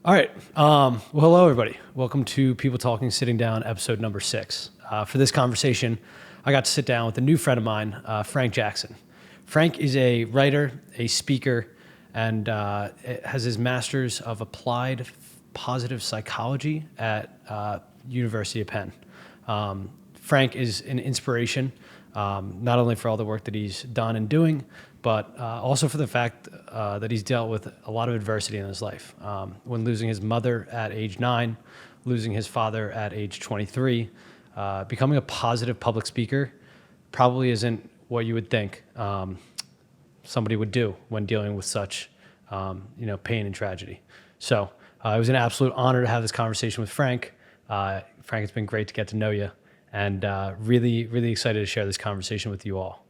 All right. Well, hello, everybody. Welcome to People Talking Sitting Down, episode number 6. For this conversation, I got to sit down with a new friend of mine, Frank Jackson. Frank is a writer, a speaker, and has his master's of applied positive psychology at University of Penn. Frank is an inspiration, not only for all the work that he's done and doing, but also for the fact that he's dealt with a lot of adversity in his life. When losing his mother at age 9, losing his father at age 23, becoming a positive public speaker probably isn't what you would think somebody would do when dealing with such pain and tragedy. So it was an absolute honor to have this conversation with Frank. Frank, it's been great to get to know you, and really, really excited to share this conversation with you all.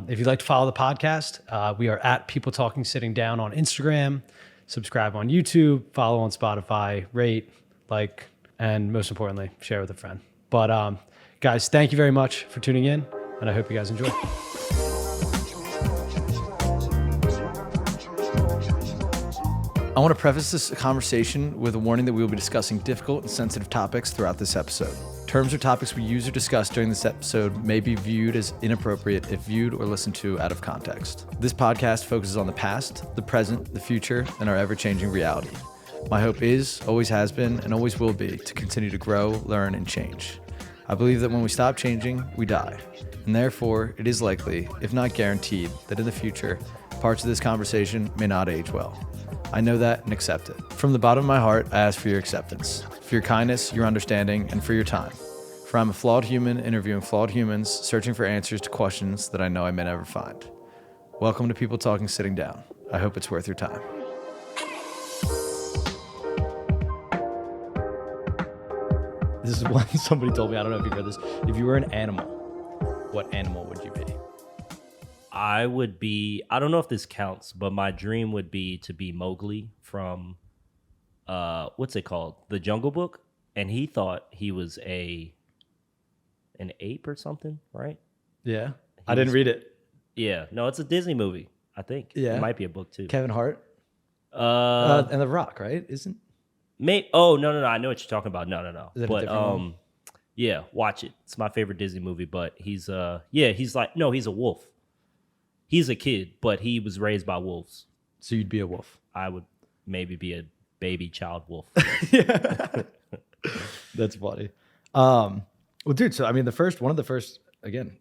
If you'd like to follow the podcast, we are at People Talking Sitting Down on Instagram, subscribe on YouTube, follow on Spotify, rate, like, and most importantly, share with a friend. But guys, thank you very much for tuning in, and I hope you guys enjoy. I want to preface this conversation with a warning that we will be discussing difficult and sensitive topics throughout this episode. Terms or topics we use or discuss during this episode may be viewed as inappropriate if viewed or listened to out of context. This podcast focuses on the past, the present, the future, and our ever-changing reality. My hope is, always has been, and always will be to continue to grow, learn, and change. I believe that when we stop changing, we die. And therefore, it is likely, if not guaranteed, that in the future, parts of this conversation may not age well. I know that and accept it. From the bottom of my heart, I ask for your acceptance, for your kindness, your understanding, and for your time. For I'm a flawed human interviewing flawed humans, searching for answers to questions that I know I may never find. Welcome to People Talking Sitting Down. I hope it's worth your time. This is one somebody told me, I don't know if you've heard this. If you were an animal, what animal would you be? I would be, I don't know if this counts, but my dream would be to be Mowgli from, what's it called? The Jungle Book. And he thought he was an ape or something, right? Yeah. I didn't read it. Yeah. No, it's a Disney movie, I think. Yeah. It might be a book too. Kevin Hart? And The Rock, right? Isn't? Oh, no. I know what you're talking about. No. Is it a but different one? yeah, watch it. It's my favorite Disney movie, but he's he's a wolf. He's a kid, but he was raised by wolves. So you'd be a wolf. I would maybe be a baby child wolf. Yeah. That's funny. Well, dude, so I mean, one of the first, again,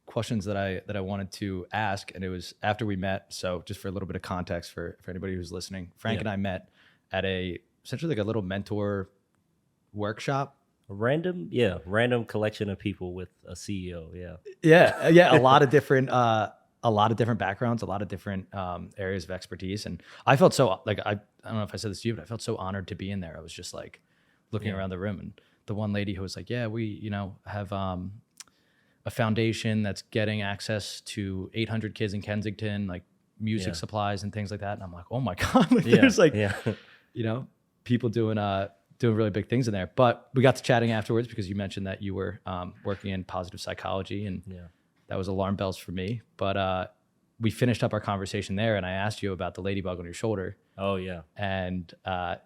questions that I wanted to ask, and it was after we met. So just for a little bit of context for anybody who's listening, Frank and I met at essentially like a little mentor workshop. A random collection of people with a CEO. Yeah. A lot of different backgrounds, a lot of different areas of expertise. And I felt so like, I don't know if I said this to you, but I felt so honored to be in there. I was just like looking around the room, and the one lady who was like, yeah, we, have a foundation that's getting access to 800 kids in Kensington, like music supplies and things like that. And I'm like, oh my God, there's people doing really big things in there. But we got to chatting afterwards because you mentioned that you were working in positive psychology, and that was alarm bells for me. But we finished up our conversation there, and I asked you about the ladybug on your shoulder. Oh, yeah. And I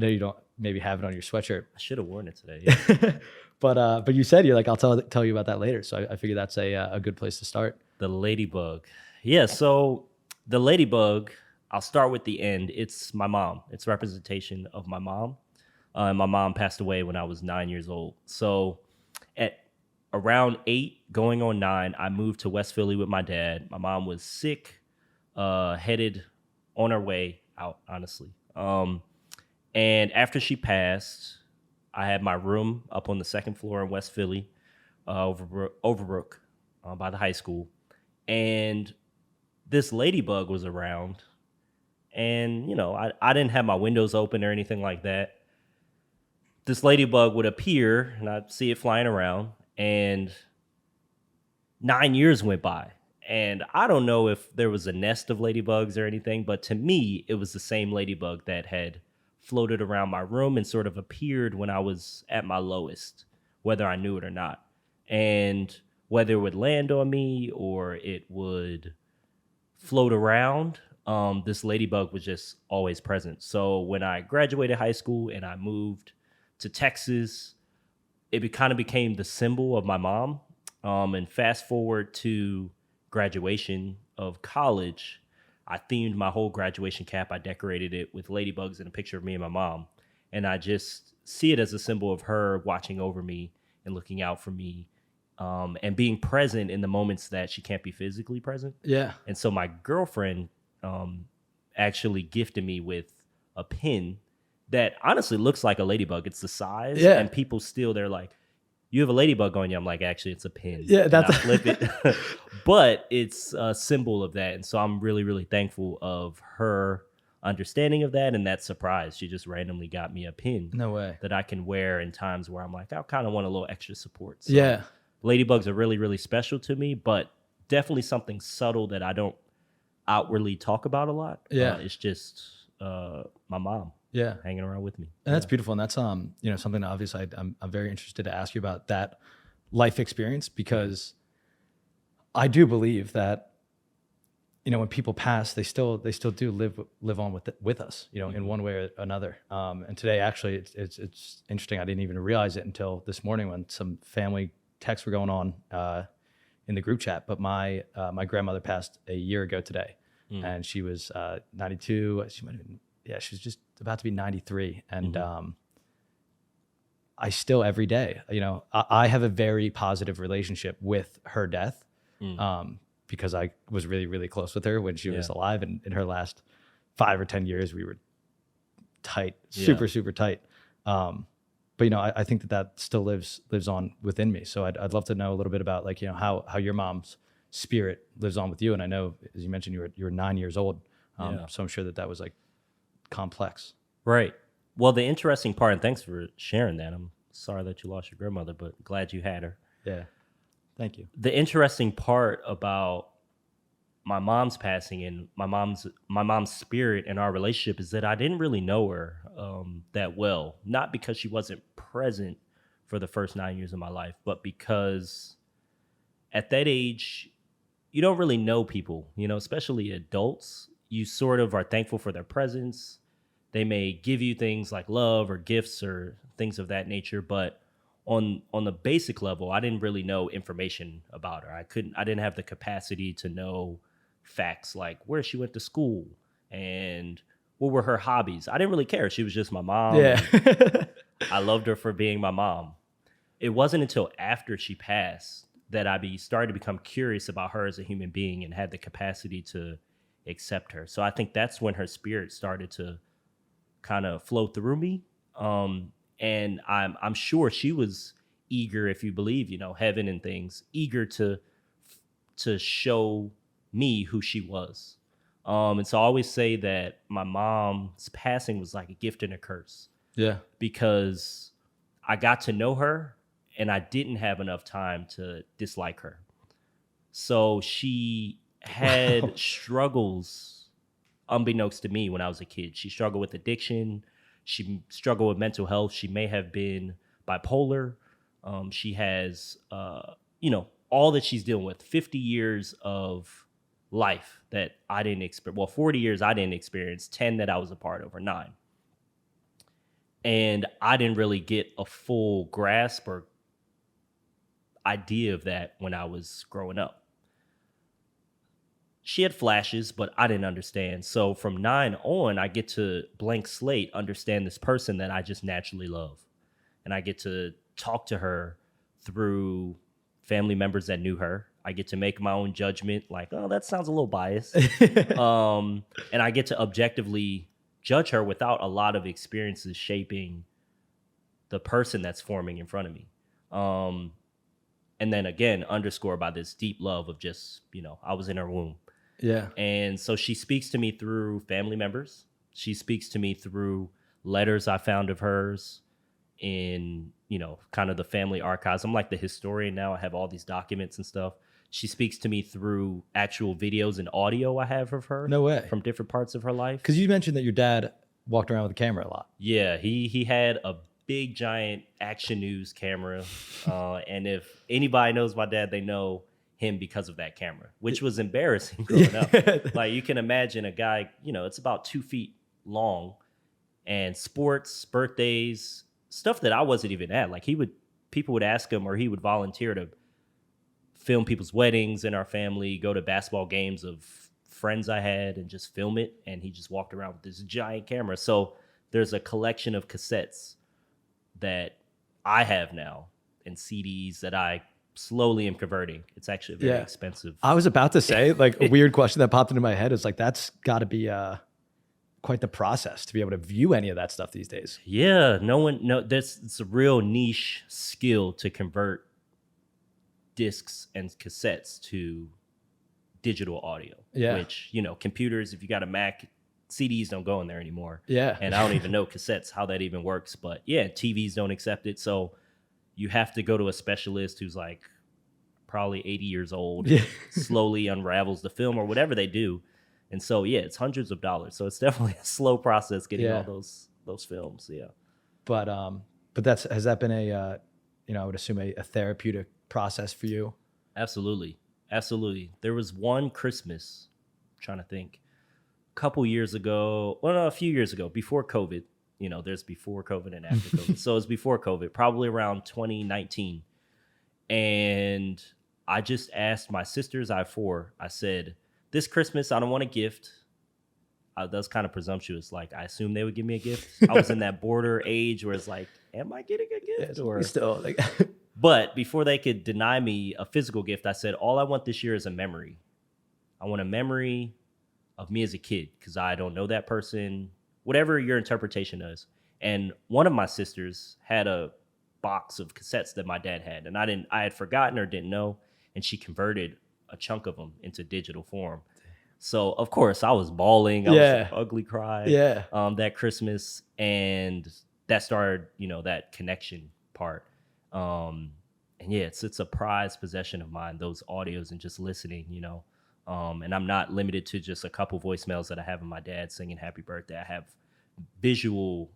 know you don't maybe have it on your sweatshirt. I should have worn it today. Yeah. But you said, you're like, I'll tell you about that later. So I figured that's a good place to start. The ladybug. Yeah, so the ladybug, I'll start with the end. It's my mom. It's representation of my mom. My mom passed away when I was 9 years old. So at around 8, going on 9, I moved to West Philly with my dad. My mom was sick, headed on her way out, honestly. And after she passed, I had my room up on the second floor in West Philly, Overbrook, by the high school. And this ladybug was around. And, I didn't have my windows open or anything like that. This ladybug would appear, and I'd see it flying around. And 9 years went by. And I don't know if there was a nest of ladybugs or anything, but to me, it was the same ladybug that had floated around my room and sort of appeared when I was at my lowest, whether I knew it or not. And whether it would land on me or it would float around, this ladybug was just always present. So when I graduated high school and I moved to Texas, it kind of became the symbol of my mom. And fast forward to graduation of college, I themed my whole graduation cap. I decorated it with ladybugs and a picture of me and my mom. And I just see it as a symbol of her watching over me and looking out for me, and being present in the moments that she can't be physically present. Yeah. And so my girlfriend actually gifted me with a pin that honestly looks like a ladybug. It's the size. Yeah. And people still, they're like, you have a ladybug on you. I'm like, actually, it's a pin. Yeah, And that's I flip it. But it's a symbol of that. And so I'm really, really thankful of her understanding of that and that surprise. She just randomly got me a pin No way. that I can wear in times where I'm like, I kind of want a little extra support. So Yeah. ladybugs are really, really special to me, but definitely something subtle that I don't outwardly talk about a lot. Yeah. It's just my mom Yeah. hanging around with me. And that's beautiful. And that's, something that obviously I'm very interested to ask you about that life experience, because I do believe that, when people pass, they still do live on with us, in one way or another. And today, actually, it's interesting. I didn't even realize it until this morning when some family texts were going on in the group chat. But my grandmother passed a year ago today, and she was 92. She might have been, she was just about to be 93. And I still every day, I have a very positive relationship with her death. Because I was really, really close with her when she was alive. And in her last 5 or 10 years, we were tight, super, super tight. But, I think that still lives on within me. So I'd love to know a little bit about how your mom's spirit lives on with you. And I know, as you mentioned, you were 9 years old. So I'm sure that was like complex. Right. Well, the interesting part, and thanks for sharing that. I'm sorry that you lost your grandmother, but glad you had her. Yeah. Thank you. The interesting part about my mom's passing and my mom's spirit and our relationship is that I didn't really know her that well. Not because she wasn't present for the first 9 years of my life, but because at that age, you don't really know people, especially adults. You sort of are thankful for their presence. They may give you things like love or gifts or things of that nature, but on the basic level, I didn't really know information about her. I didn't have the capacity to know facts like where she went to school and what were her hobbies. I didn't really care. She was just my mom. Yeah. I loved her for being my mom. It wasn't until after she passed that I started to become curious about her as a human being and had the capacity to accept her. So I think that's when her spirit started to kind of flow through me. And I'm sure she was eager, if you believe, heaven and things, eager to show me who she was. And so I always say that my mom's passing was like a gift and a curse. Yeah. Because I got to know her and I didn't have enough time to dislike her. So she had struggles unbeknownst to me when I was a kid. She struggled with addiction. She struggled with mental health. She may have been bipolar. She has, all that she's dealing with. 50 years of life that I didn't experience. Well, 40 years I didn't experience. 10 that I was a part of, or 9. And I didn't really get a full grasp or idea of that when I was growing up. She had flashes, but I didn't understand. So from 9 on, I get to blank slate, understand this person that I just naturally love. And I get to talk to her through family members that knew her. I get to make my own judgment, like, oh, that sounds a little biased. And I get to objectively judge her without a lot of experiences shaping the person that's forming in front of me. And then again, underscored by this deep love of just, I was in her womb. Yeah. And so she speaks to me through family members. She speaks to me through letters I found of hers in, kind of the family archives. I'm like the historian now. I have all these documents and stuff. She speaks to me through actual videos and audio I have of her. No way. From different parts of her life. Because you mentioned that your dad walked around with a camera a lot. Yeah, he had a big, giant Action News camera. And if anybody knows my dad, they know him because of that camera, which was embarrassing growing up. Like you can imagine a guy, it's about 2 feet long, and sports, birthdays, stuff that I wasn't even at. Like people would ask him, or he would volunteer to film people's weddings in our family, go to basketball games of friends I had and just film it. And he just walked around with this giant camera. So there's a collection of cassettes that I have now and CDs that I slowly am converting. It's actually very expensive. I was about to say, like, a weird question that popped into my head is like, that's got to be quite the process to be able to view any of that stuff these days. Yeah, it's a real niche skill to convert discs and cassettes to digital audio. Yeah. Which, computers, if you got a Mac, CDs don't go in there anymore. Yeah. And I don't even know cassettes, how that even works. But yeah, TVs don't accept it. So you have to go to a specialist who's like probably 80 years old, slowly unravels the film or whatever they do. And so, yeah, it's hundreds of dollars. So it's definitely a slow process getting all those films. Yeah. But has that been I would assume a therapeutic process for you? Absolutely. There was one Christmas, I'm trying to think, a few years ago, before COVID. There's before COVID and after COVID. So it was before COVID, probably around 2019. And I just asked my sisters, I have 4, I said, this Christmas, I don't want a gift. That's kind of presumptuous. Like, I assumed they would give me a gift. I was in that border age where it's like, am I getting a gift? Or still like... But before they could deny me a physical gift, I said, all I want this year is a memory. I want a memory of me as a kid, because I don't know that person, whatever your interpretation is. And one of my sisters had a box of cassettes that my dad had, and I had forgotten or didn't know, and she converted a chunk of them into digital form. So of course I was bawling. I was like, ugly cry. Yeah. That Christmas, and that started, that connection part. And yeah, it's a prized possession of mine, those audios and just listening, and I'm not limited to just a couple voicemails that I have of my dad singing happy birthday. I have visual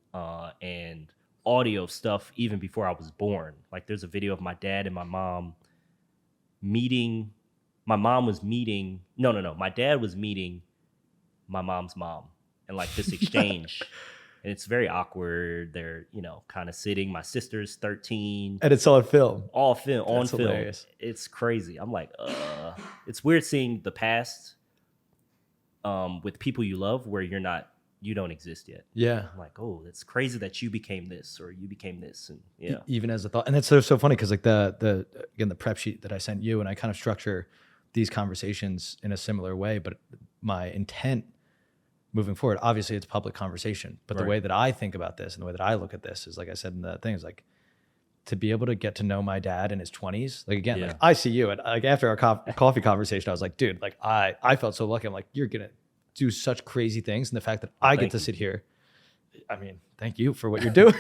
and audio stuff even before I was born. Like there's a video of my dad and my mom meeting. My dad was meeting my mom's mom, and like this exchange. And it's very awkward. They're, kind of sitting. My sister's 13. And it's on film. On film. Hilarious. It's crazy. I'm like, it's weird seeing the past with people you love where you don't exist yet. Yeah. I'm like, oh, it's crazy that you became this or you became this. And yeah. Even as a thought. And that's so funny because like the prep sheet that I sent you, and I kind of structure these conversations in a similar way, but my intent moving forward, obviously it's public conversation, but the way that I think about this and the way that I look at this is, like I said in the thing, is like to be able to get to know my dad in his 20s. Like again, like I see you, and like after our coffee conversation, I was like, dude, like I felt so lucky. I'm like, you're gonna do such crazy things, and the fact that I get to sit here, I mean, thank you for what you're doing.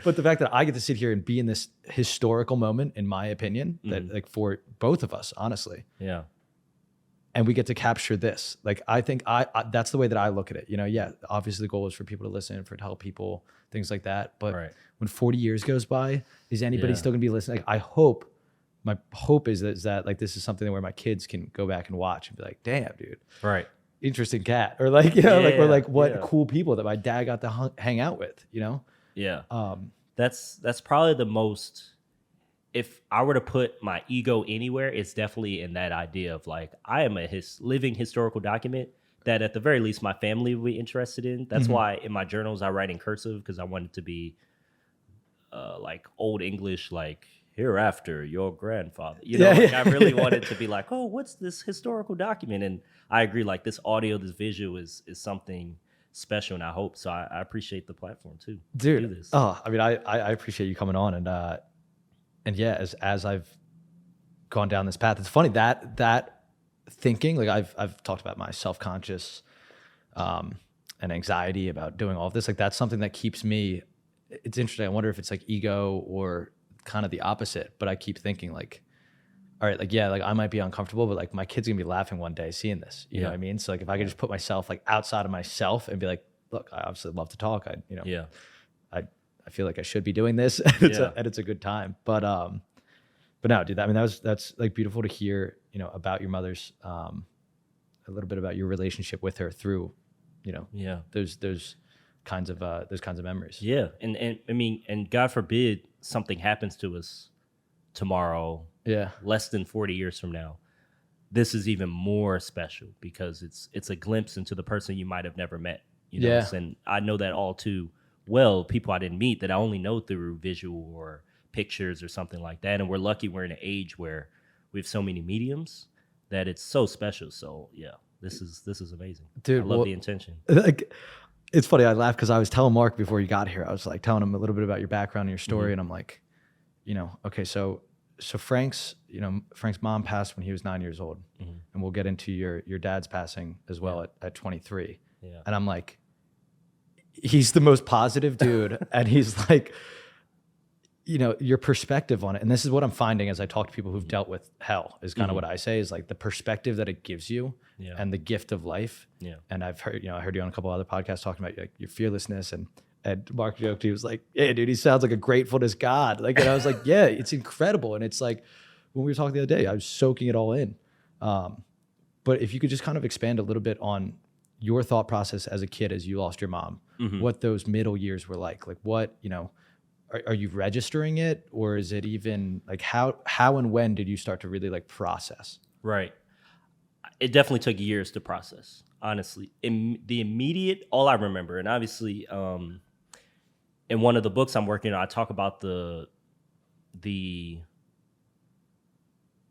But the fact that I get to sit here and be in this historical moment, in my opinion, that like for both of us, honestly. Yeah. And we get to capture this. Like, I think I that's the way that I look at it. Obviously the goal is for people to listen, for it to help people, things like that. But when 40 years goes by, is anybody still gonna be listening? Like, my hope is that like this is something where my kids can go back and watch and be like, damn, dude. Right. Interesting cat. Or like, what cool people that my dad got to hang out with, Yeah. That's probably the most, if I were to put my ego anywhere, it's definitely in that idea of like, I am a living historical document that at the very least my family would be interested in. That's why in my journals I write in cursive, because I want it to be like old English, like hereafter your grandfather. I really wanted to be like, oh, what's this historical document? And I agree, like this audio, this visual is something special, and I hope so. I appreciate the platform too, dude. To do this. Oh, I mean, I appreciate you coming on, and yeah, as I've gone down this path, it's funny that thinking, like I've talked about my self-conscious and anxiety about doing all of this. Like that's something that keeps me. It's interesting. I wonder if it's like ego or kind of the opposite. But I keep thinking like, all right, like yeah, like I might be uncomfortable, but like my kid's gonna be laughing one day seeing this. You know what I mean? So like if I could just put myself like outside of myself and be like, look, I obviously love to talk. I feel like I should be doing this, and it's a good time. But But no, dude, I mean, that's like beautiful to hear, about your mother's, a little bit about your relationship with her through, Yeah. those kinds of memories. Yeah. And I mean, and God forbid something happens to us tomorrow, Yeah. less than 40 years from now. This is even more special because it's a glimpse into the person you might have never met. Yeah. And I know that all too well, people I didn't meet that I only know through visual or pictures or something like that. And we're lucky we're in an age where we have so many mediums that it's so special. So yeah, this is amazing. Dude, I love the intention. Like, it's funny. I laughed because I was telling Mark before you got here. I was like telling him a little bit about your background and your story, and I'm like, okay, so Frank's mom passed when he was 9 years old, and we'll get into your dad's passing as well at 23. Yeah. And I'm like, he's the most positive dude, and he's like, your perspective on it. And this is what I'm finding as I talk to people who've dealt with hell is kind of what I say is like the perspective that it gives you and the gift of life. Yeah. And I've heard, I heard you on a couple other podcasts talking about like your fearlessness, and Mark joked, he was like, "Yeah, dude, he sounds like a gratefulness God." Like, and I was like, yeah, it's incredible. And it's like, when we were talking the other day, I was soaking it all in. But if you could just kind of expand a little bit on your thought process as a kid, as you lost your mom, what those middle years were like what, are you registering it, or is it even like how and when did you start to really like process? Right. It definitely took years to process, honestly. In the immediate, all I remember, and obviously, in one of the books I'm working on, I talk about the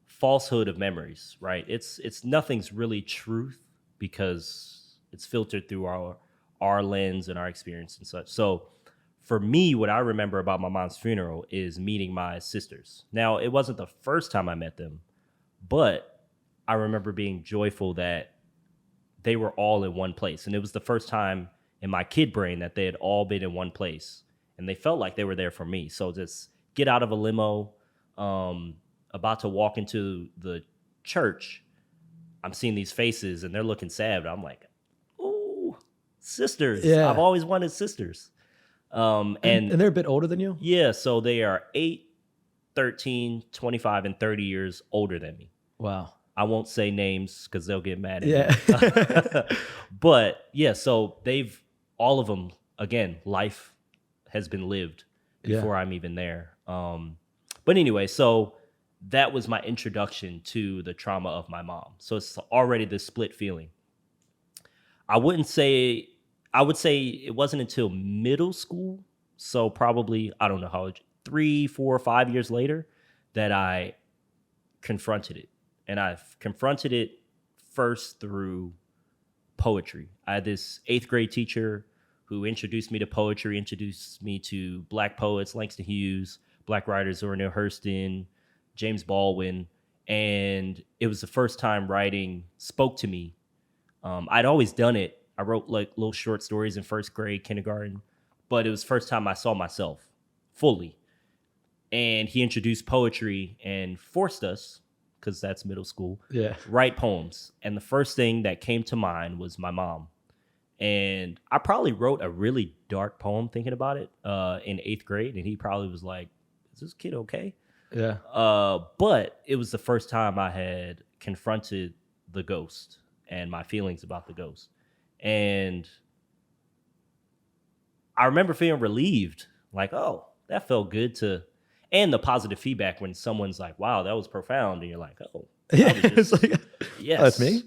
falsehood of memories. Right. It's nothing's really truth because it's filtered through our lens and our experience and such. So for me, what I remember about my mom's funeral is meeting my sisters. Now, it wasn't the first time I met them, but I remember being joyful that they were all in one place. And it was the first time in my kid brain that they had all been in one place. And they felt like they were there for me. So just get out of a limo, about to walk into the church. I'm seeing these faces and they're looking sad. But I'm like, ooh, sisters. Yeah. I've always wanted sisters. And they're a bit older than you? Yeah, so they are 8, 13, 25, and 30 years older than me. Wow. I won't say names because they'll get mad at me. But yeah, so all of them, again, life has been lived before I'm even there. But anyway, so that was my introduction to the trauma of my mom. So it's already this split feeling. I would say it wasn't until middle school, so probably, I don't know how, 3, 4, 5 years later, that I confronted it. And I've confronted it first through poetry. I had this 8th grade teacher who introduced me to poetry, introduced me to Black poets, Langston Hughes, Black writers, Zora Neale Hurston, James Baldwin. And it was the first time writing spoke to me. I'd always done it. I wrote like little short stories in 1st grade, kindergarten, but it was the first time I saw myself fully. And he introduced poetry and forced us, because that's middle school, write poems. And the first thing that came to mind was my mom. And I probably wrote a really dark poem thinking about it in 8th grade. And he probably was like, is this kid okay? Yeah. But it was the first time I had confronted the ghost and my feelings about the ghost. And I remember feeling relieved, like, oh, that felt good and the positive feedback when someone's like, wow, that was profound. And you're like, oh, yeah, it's like, yes, that's me.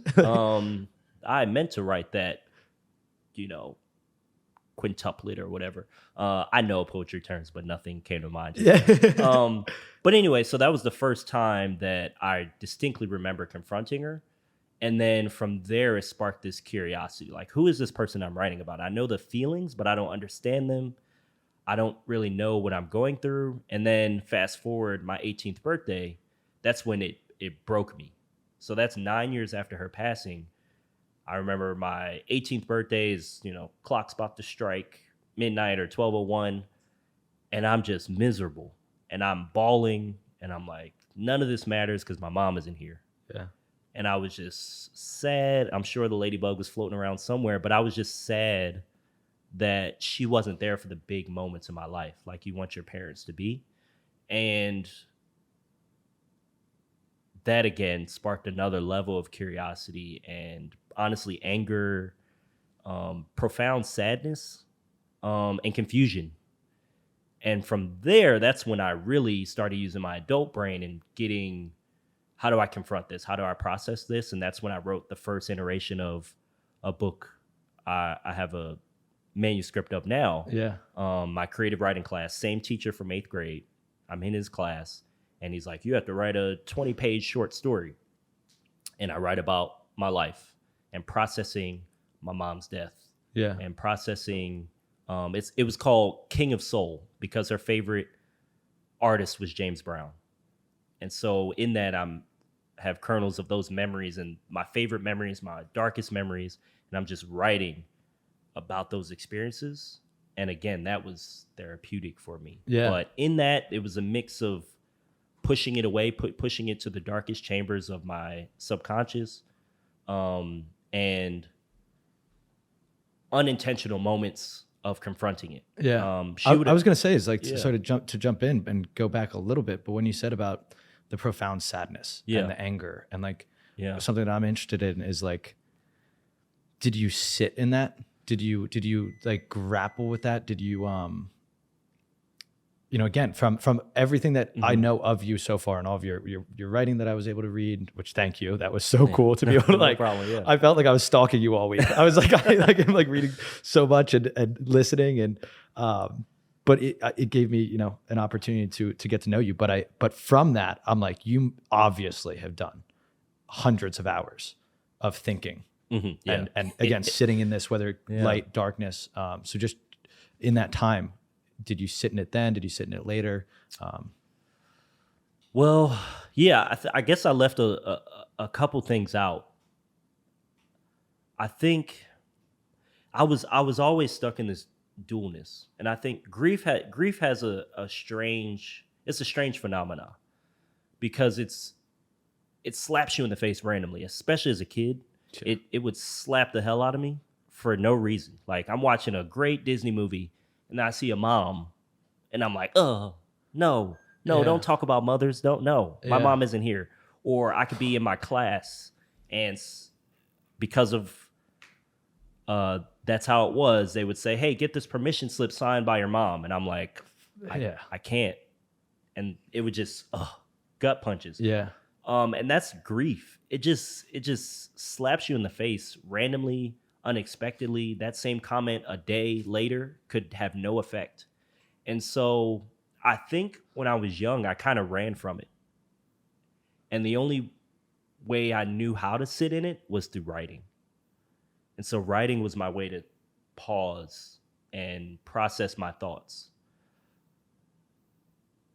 I meant to write that, quintuplet or whatever. I know poetry terms, but nothing came to mind. But anyway, so that was the first time that I distinctly remember confronting her. And then from there, it sparked this curiosity. Like, who is this person I'm writing about? I know the feelings, but I don't understand them. I don't really know what I'm going through. And then fast forward my 18th birthday, that's when it broke me. So that's 9 years after her passing. I remember my 18th birthday is, clock's about to strike midnight or 12:01. And I'm just miserable. And I'm bawling. And I'm like, none of this matters because my mom isn't here. Yeah. And I was just sad. I'm sure the ladybug was floating around somewhere, but I was just sad that she wasn't there for the big moments in my life, like you want your parents to be. And that again sparked another level of curiosity and honestly anger, profound sadness, and confusion. And from there, that's when I really started using my adult brain and getting, how do I confront this? How do I process this? And that's when I wrote the first iteration of a book I have a manuscript of now. Yeah. My creative writing class, same teacher from 8th grade. I'm in his class, and he's like, you have to write a 20-page short story. And I write about my life and processing my mom's death. Yeah. And processing, it was called King of Soul because her favorite artist was James Brown. And so in that, have kernels of those memories and my favorite memories, my darkest memories, and I'm just writing about those experiences. And again, that was therapeutic for me. Yeah. But in that, it was a mix of pushing it away, pushing it to the darkest chambers of my subconscious, and unintentional moments of confronting it. Yeah. I was going to say is like sort of jump in and go back a little bit. But when you said about the profound sadness and the anger and like something that I'm interested in is like, did you sit in that? Did you like grapple with that? Did you, again, from everything that I know of you so far and all of your writing that I was able to read, which thank you, that was so cool to be able to like, I felt like I was stalking you all week. I was like, I'm like reading so much and listening and, but it gave me, an opportunity to get to know you. But from that, I'm like, you obviously have done hundreds of hours of thinking and again, sitting in this, whether light, darkness. So just in that time, did you sit in it then? Did you sit in it later? Well, yeah, I guess I left a couple things out. I think I was always stuck in this dualness, and I think grief has a strange phenomenon because it slaps you in the face randomly, especially as a kid. Sure. It would slap the hell out of me for no reason. Like I'm watching a great Disney movie and I see a mom and I'm like, oh, no, don't talk about mothers. My mom isn't here. Or I could be in my class and because of that's how it was, they would say, hey, get this permission slip signed by your mom. And I'm like, I can't. And it would just gut punches. Yeah. And that's grief. It just slaps you in the face randomly, unexpectedly. That same comment a day later could have no effect. And so I think when I was young, I kind of ran from it. And the only way I knew how to sit in it was through writing. And so writing was my way to pause and process my thoughts.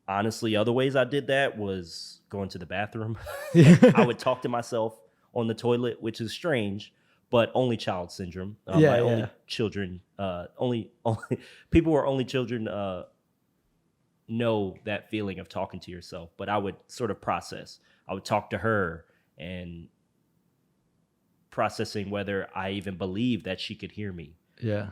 Honestly, other ways I did that was going to the bathroom. I would talk to myself on the toilet, which is strange, but only child syndrome. Only children, only people who are only children know that feeling of talking to yourself. But I would sort of process. I would talk to her and processing whether I even believed that she could hear me. Yeah.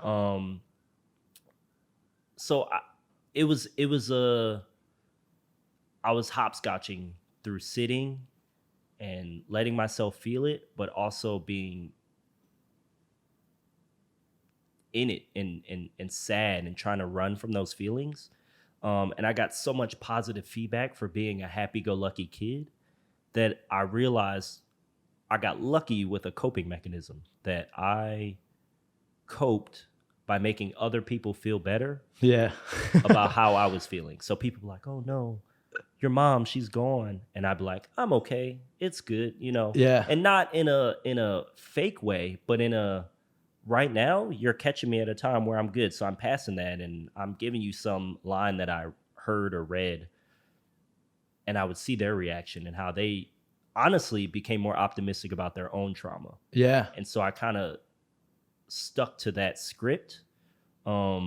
I was hopscotching through sitting and letting myself feel it, but also being in it and sad and trying to run from those feelings. And I got so much positive feedback for being a happy-go-lucky kid that I realized I got lucky with a coping mechanism that I coped by making other people feel better about how I was feeling. So people were like, oh no, your mom, she's gone. And I'd be like, I'm okay. It's good, Yeah. And not in a fake way, but in a right now, you're catching me at a time where I'm good. So I'm passing that and I'm giving you some line that I heard or read. And I would see their reaction and how they honestly became more optimistic about their own trauma. Yeah. And so I kind of stuck to that script. But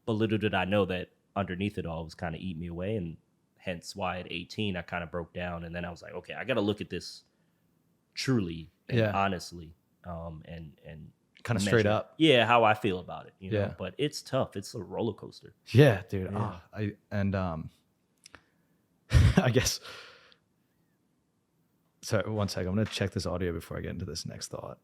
little did I know that underneath it all was kind of eating me away. And hence why at 18, I kind of broke down. And then I was like, okay, I got to look at this truly and honestly. And kind of straight up. Yeah, how I feel about it. You know? But it's tough. It's a roller coaster. Yeah, dude. Yeah. I guess Sorry, one second. I'm going to check this audio before I get into this next thought.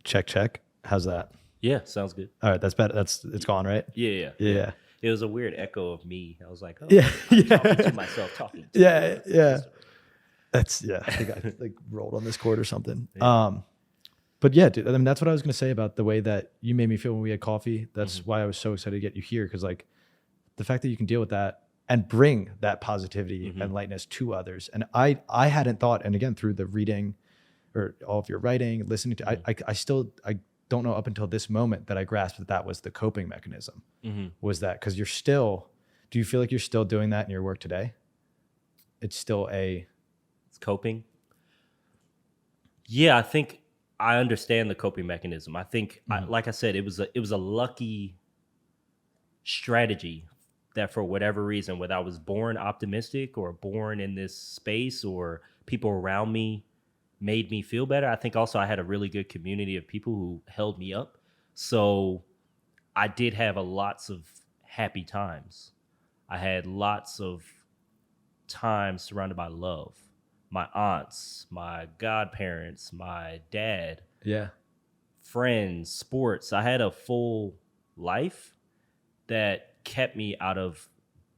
Check. How's that? Yeah, sounds good. All right, that's better. It's gone, right? Yeah. Yeah. It was a weird echo of me. I was like, oh, Yeah. I'm talking to myself, talking to Yeah. myself. I think I like rolled on this chord or something. Yeah. But yeah, dude, I mean, that's what I was going to say about the way that you made me feel when we had coffee. That's Mm-hmm. why I was so excited to get you here. Cause like the fact that you can deal with that and bring that positivity Mm-hmm. and lightness to others. And I hadn't thought, and again, through the reading or all of your writing, listening to, Mm-hmm. I don't know up until this moment that I grasped that was the coping mechanism. Mm-hmm. Was that, cause do you feel like you're still doing that in your work today? It's still It's coping. Yeah, I think I understand the coping mechanism. I think, like I said, it was a lucky strategy that for whatever reason, whether I was born optimistic or born in this space or people around me made me feel better. I think also I had a really good community of people who held me up. So I did have lots of happy times. I had lots of times surrounded by love. My aunts, my godparents, my dad, yeah. friends, sports. I had a full life that kept me out of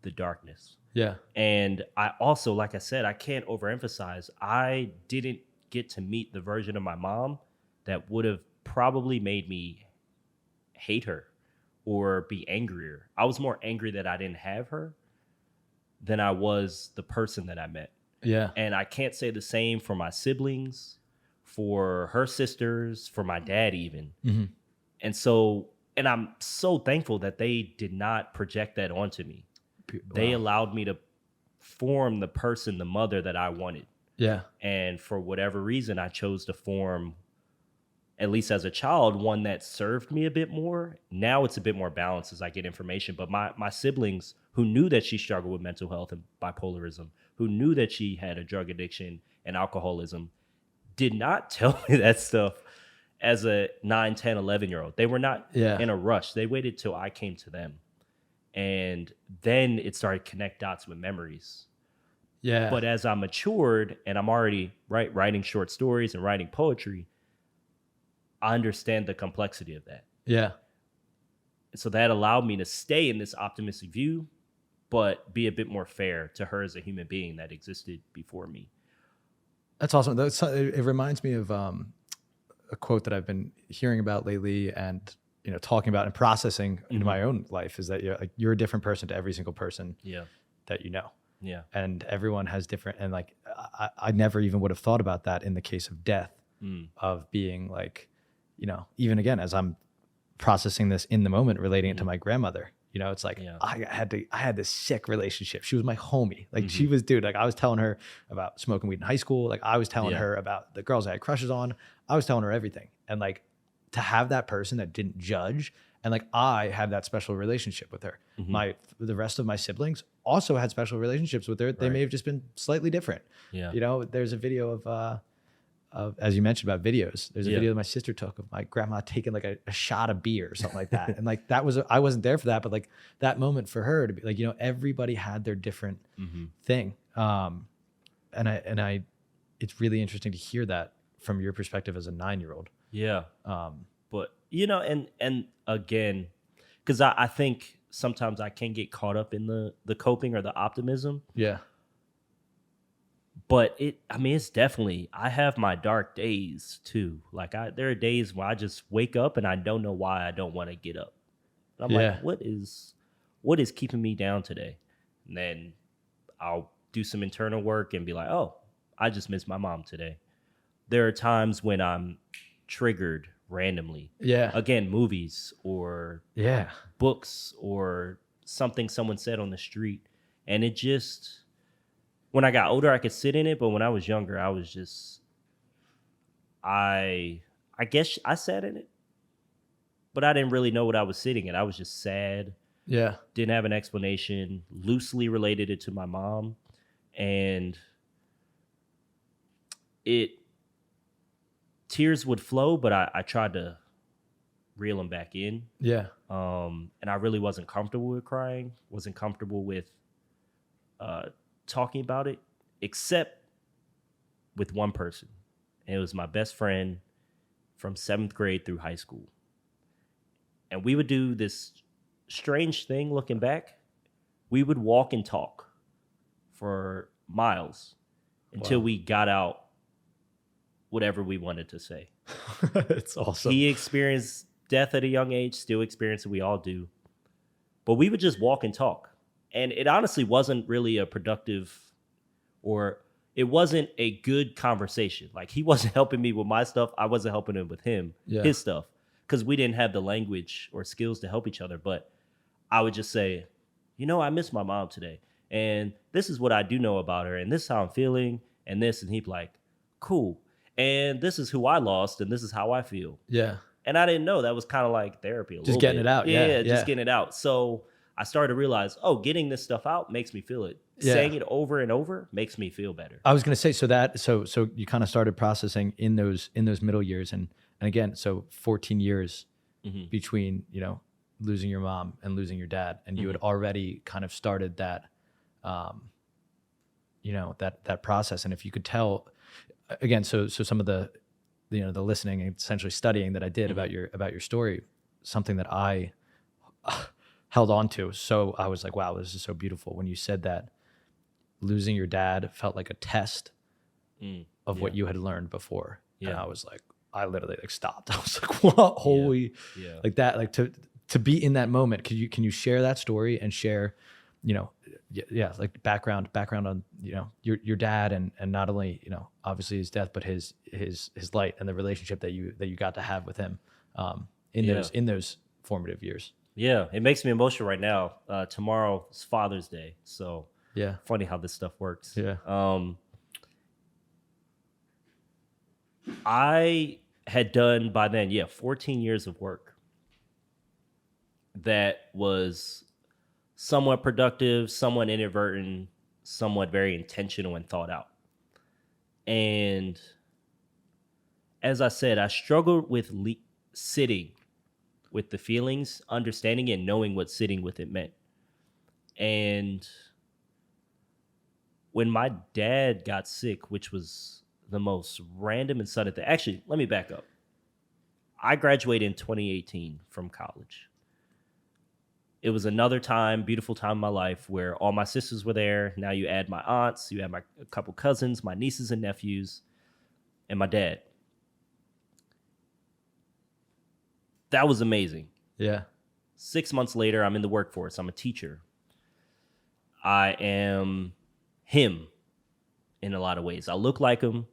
the darkness. Yeah. And I also, like I said, I can't overemphasize, I didn't get to meet the version of my mom that would have probably made me hate her or be angrier. I was more angry that I didn't have her than I was the person that I met. Yeah. And I can't say the same for my siblings, for her sisters, for my dad even. Mm-hmm. And I'm so thankful that they did not project that onto me. They allowed me to form the person, the mother that I wanted. Yeah. And for whatever reason, I chose to form, at least as a child, one that served me a bit more. Now it's a bit more balanced as I get information. But my siblings who knew that she struggled with mental health and bipolarism, who knew that she had a drug addiction and alcoholism, did not tell me that stuff as a 9, 10, 11-year-old. They were not in a rush. They waited till I came to them. And then it started to connect dots with memories. Yeah. But as I matured and I'm already writing short stories and writing poetry, I understand the complexity of that. Yeah. So that allowed me to stay in this optimistic view, but be a bit more fair to her as a human being that existed before me. That's awesome. It reminds me of a quote that I've been hearing about lately and talking about and processing in my own life is that you're a different person to every single person that you know. Yeah. And everyone has different, and like, I never even would have thought about that in the case of death, of being like, even again, as I'm processing this in the moment, relating it to my grandmother, it's like, I had this sick relationship. She was my homie. Like she was, dude, like I was telling her about smoking weed in high school. Like I was telling her about the girls I had crushes on. I was telling her everything. And like to have that person that didn't judge, and like I had that special relationship with her. The rest of my siblings also had special relationships with her. They may have just been slightly different. Yeah. There's a video of as you mentioned about videos. There's a video that my sister took of my grandma taking like a shot of beer or something like that. And like that was, I wasn't there for that, but like that moment for her to be like, everybody had their different thing. And I it's really interesting to hear that from your perspective as a 9-year-old. Yeah. But and again, because I think sometimes I can get caught up in the coping or the optimism. Yeah. But it's definitely, I have my dark days too. Like there are days where I just wake up and I don't know why I don't want to get up. And I'm like, what is keeping me down today? And then I'll do some internal work and be like, oh, I just missed my mom today. There are times when I'm triggered randomly. Yeah. Again, movies or books or something someone said on the street. And it just, when I got older, I could sit in it. But when I was younger, I was just, I guess I sat in it. But I didn't really know what I was sitting in. I was just sad. Yeah. Didn't have an explanation. Loosely related it to my mom. And tears would flow, but I tried to reel them back in. Yeah. And I really wasn't comfortable with crying. Wasn't comfortable with talking about it. except with one person. And it was my best friend from 7th grade through high school. And we would do this strange thing looking back. We would walk and talk for miles until we got out whatever we wanted to say. It's awesome. He experienced death at a young age, still experience it. We all do. But we would just walk and talk. And it honestly wasn't really a productive, or it wasn't a good conversation. Like, he wasn't helping me with my stuff. I wasn't helping him with his stuff, because we didn't have the language or skills to help each other. But I would just say, I miss my mom today. And this is what I do know about her. And this is how I'm feeling. And this. And he'd be like, cool. And this is who I lost. And this is how I feel. Yeah. And I didn't know that was kind of like therapy. Just getting it out. Yeah, just getting it out. So I started to realize, getting this stuff out makes me feel it. Yeah. Saying it over and over makes me feel better. I was going to say, so you kind of started processing in those middle years. And again, so 14 years between, losing your mom and losing your dad. And you had already kind of started that, that process. And if you could tell, again, so some of the listening and essentially studying that I did about your story, something that I held on to. So I was like, wow, this is so beautiful. When you said that losing your dad felt like a test of what you had learned before. And I was like, I literally stopped. I was like, what? Holy, like that, like to be in that moment. Can you share that story and share, like background on, your dad and not only, obviously his death, but his light and the relationship that you got to have with him in those formative years. Yeah, it makes me emotional right now. Tomorrow is Father's Day, so funny how this stuff works. Yeah. I had done by then, 14 years of work that was somewhat productive, somewhat inadvertent, somewhat very intentional and thought out. And as I said, I struggled with sitting with the feelings, understanding and knowing what sitting with it meant. And when my dad got sick, which was the most random and sudden thing. Actually, let me back up. I graduated in 2018 from college. It was another time, beautiful time in my life, where all my sisters were there. Now you add my aunts, you add a couple cousins, my nieces and nephews, and my dad. That was amazing. Yeah. 6 months later, I'm in the workforce. I'm a teacher. I am him in a lot of ways. I look like him.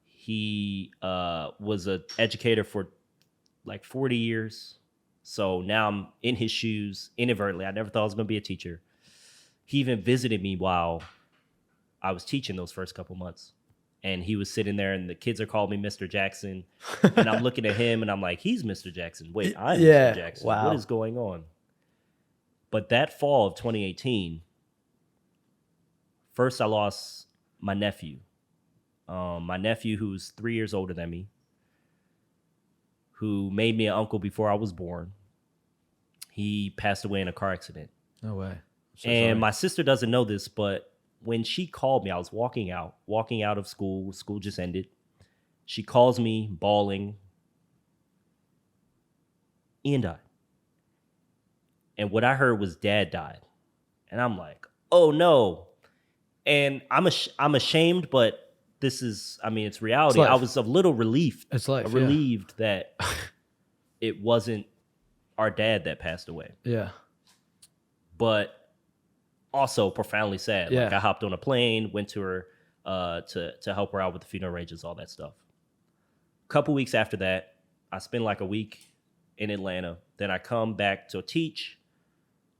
He was an educator for like 40 years. So now I'm in his shoes inadvertently. I never thought I was going to be a teacher. He even visited me while I was teaching those first couple months. And he was sitting there, and the kids are calling me Mr. Jackson. And I'm looking at him, and I'm like, he's Mr. Jackson. Wait, I'm Mr. Jackson. Wow. What is going on? But that fall of 2018, first I lost my nephew. My nephew, who's 3 years older than me, who made me an uncle before I was born. He passed away in a car accident. No way. And my sister doesn't know this, but when she called me, I was walking out of school. School just ended. She calls me bawling. Ian died. And what I heard was Dad died. And I'm like, oh no. And I'm ashamed, but this is, it's reality. I was a little relieved. It's life. Relieved that it wasn't our dad that passed away. Yeah. But also profoundly sad. Yeah. Like, I hopped on a plane, went to her to help her out with the funeral arrangements, all that stuff. A couple weeks after that, I spend like a week in Atlanta. Then I come back to teach.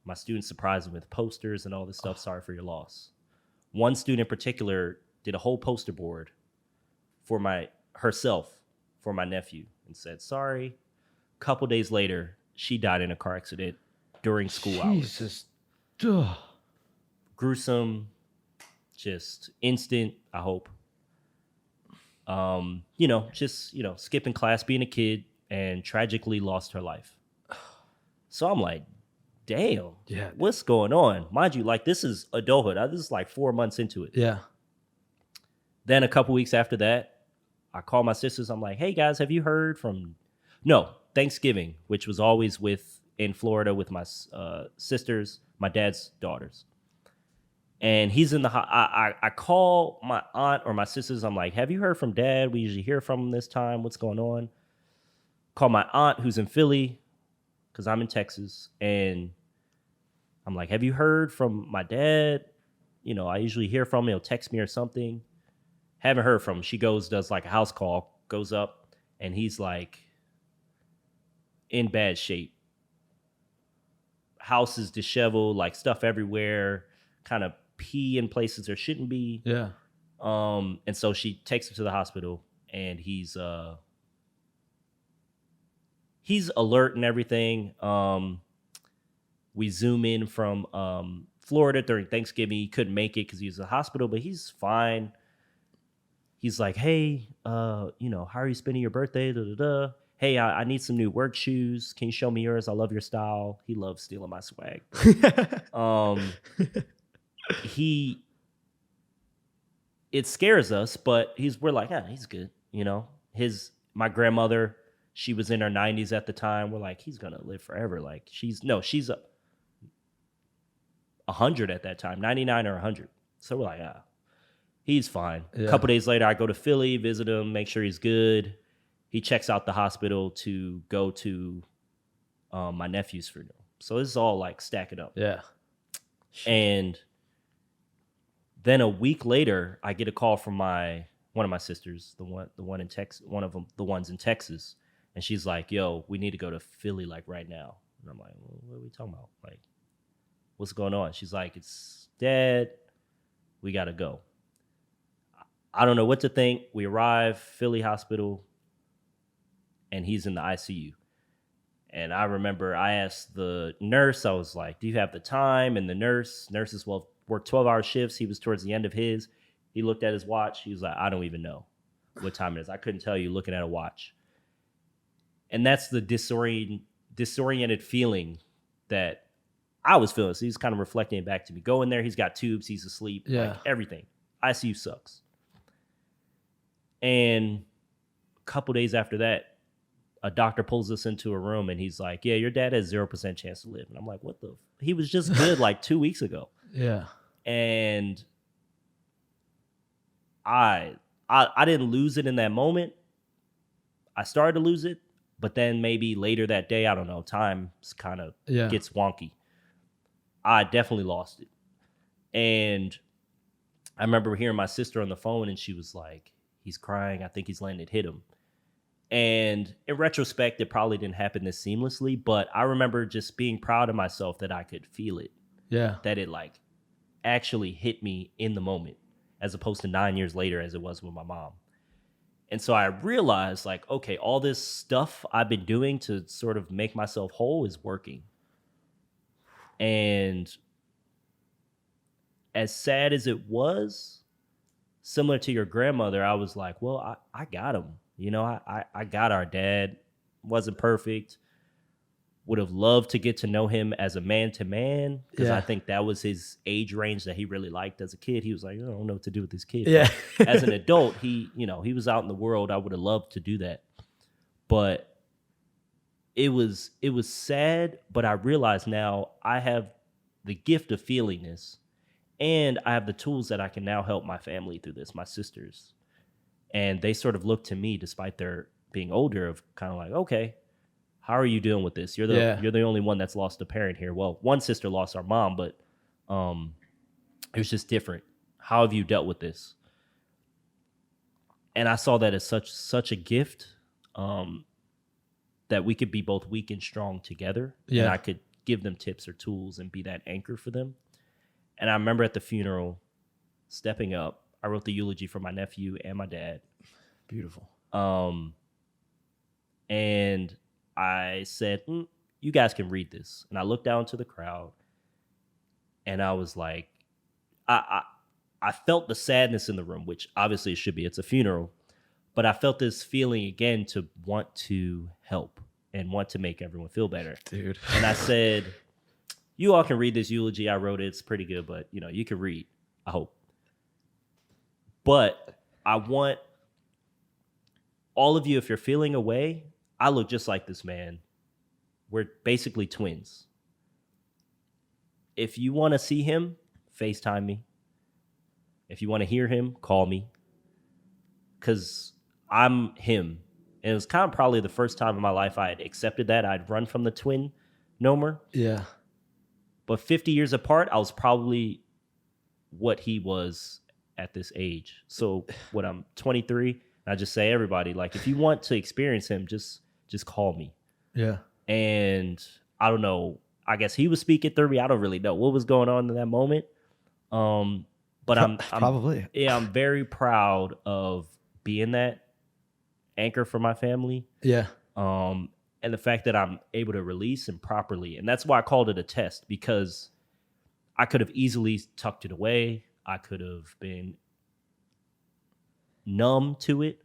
My students surprised me with posters and all this stuff. Sorry for your loss. One student in particular did a whole poster board for herself for my nephew and said, sorry. A couple days later, she died in a car accident during school hours. Jesus. Ugh. Gruesome, just instant, I hope. Skipping class, being a kid, and tragically lost her life. So I'm like, damn, Yeah. what's going on? Mind you, like, this is adulthood. This is like 4 months into it. Yeah. Then a couple weeks after that, I call my sisters. I'm like, hey guys, have you heard from, no, Thanksgiving, which was always in Florida with my sisters, my dad's daughters. And he's in the, I call my aunt or my sisters. I'm like, have you heard from dad? We usually hear from him this time. What's going on? Call my aunt who's in Philly because I'm in Texas. And I'm like, have you heard from my dad? You know, I usually hear from him. He'll text me or something. Haven't heard from him. She does like a house call, goes up, and he's like in bad shape. House is disheveled, like stuff everywhere, kind of pee in places there shouldn't be. Yeah. And so she takes him to the hospital, and he's alert and everything. We zoom in from Florida during Thanksgiving. He couldn't make it because he was in the hospital, but he's fine. He's like, hey, you know, how are you spending your birthday? Da, da, da. Hey, I need some new work shoes. Can you show me yours? I love your style. He loves stealing my swag. It scares us, but we're like, he's good. You know, my grandmother, she was in her 90s at the time. We're like, he's gonna live forever. Like she's 100 at that time, 99 or 100. So we're like, he's fine. Yeah. A couple days later, I go to Philly, visit him, make sure he's good. He checks out the hospital to go to my nephew's funeral. So this is all like stacking up. Yeah. And then a week later, I get a call from one of my sisters, the one in Texas, one of them, the ones in Texas, and she's like, "Yo, we need to go to Philly like right now." And I'm like, well, "What are we talking about? Like, what's going on?" She's like, "It's Dad. We gotta go." I don't know what to think. We arrive, Philly hospital, and he's in the ICU. And I remember I asked the nurse, I was like, do you have the time? And the nurses work 12-hour shifts. He was towards the end of his. He looked at his watch. He was like, I don't even know what time it is. I couldn't tell you looking at a watch. And that's the disoriented feeling that I was feeling. So he's kind of reflecting it back to me. Go in there. He's got tubes. He's asleep. Yeah. Like everything. ICU sucks. And a couple days after that, a doctor pulls us into a room and he's like, yeah, your dad has 0% chance to live. And I'm like, what the? He was just good like 2 weeks ago. Yeah. And I didn't lose it in that moment. I started to lose it, but then maybe later that day, I don't know, time kind of gets wonky. I definitely lost it. And I remember hearing my sister on the phone and she was like, he's crying. I think he's letting it hit him. And in retrospect, it probably didn't happen this seamlessly, but I remember just being proud of myself that I could feel it. Yeah. That it like actually hit me in the moment as opposed to 9 years later as it was with my mom. And so I realized like, okay, all this stuff I've been doing to sort of make myself whole is working. And as sad as it was, similar to your grandmother, I was like, well, I got him. You know, I got our dad. Wasn't perfect. Would have loved to get to know him as a man to man because I think that was his age range that he really liked as a kid. He was like, I don't know what to do with this kid. Yeah. As an adult, he was out in the world. I would have loved to do that. But it was sad, but I realize now I have the gift of feeling this and I have the tools that I can now help my family through this, my sisters. And they sort of look to me, despite their being older, of kind of like, okay, how are you dealing with this? You're the only one that's lost a parent here. Well, one sister lost our mom, but it was just different. How have you dealt with this? And I saw that as such a gift that we could be both weak and strong together. Yeah. And I could give them tips or tools and be that anchor for them. And I remember at the funeral, stepping up, I wrote the eulogy for my nephew and my dad. Beautiful. And I said, you guys can read this. And I looked down to the crowd and I was like, I felt the sadness in the room, which obviously it should be. It's a funeral. But I felt this feeling again to want to help and want to make everyone feel better. Dude. And I said, You all can read this eulogy. I wrote it. It's pretty good, but you can read, I hope. But I want all of you, if you're feeling away, I look just like this man. We're basically twins. If you want to see him, FaceTime me. If you want to hear him, call me. Because I'm him. And it was kind of probably the first time in my life I had accepted that. I'd run from the twin Nomer. Yeah. But 50 years apart, I was probably what he was at this age. So when I'm 23, I just say, everybody, like, if you want to experience him, just call me. Yeah. And I don't know. I guess he was speaking through me. I don't really know what was going on in that moment. But I'm probably. Yeah, I'm very proud of being that anchor for my family. Yeah. And the fact that I'm able to release him properly. And that's why I called it a test, because I could have easily tucked it away. I could have been numb to it,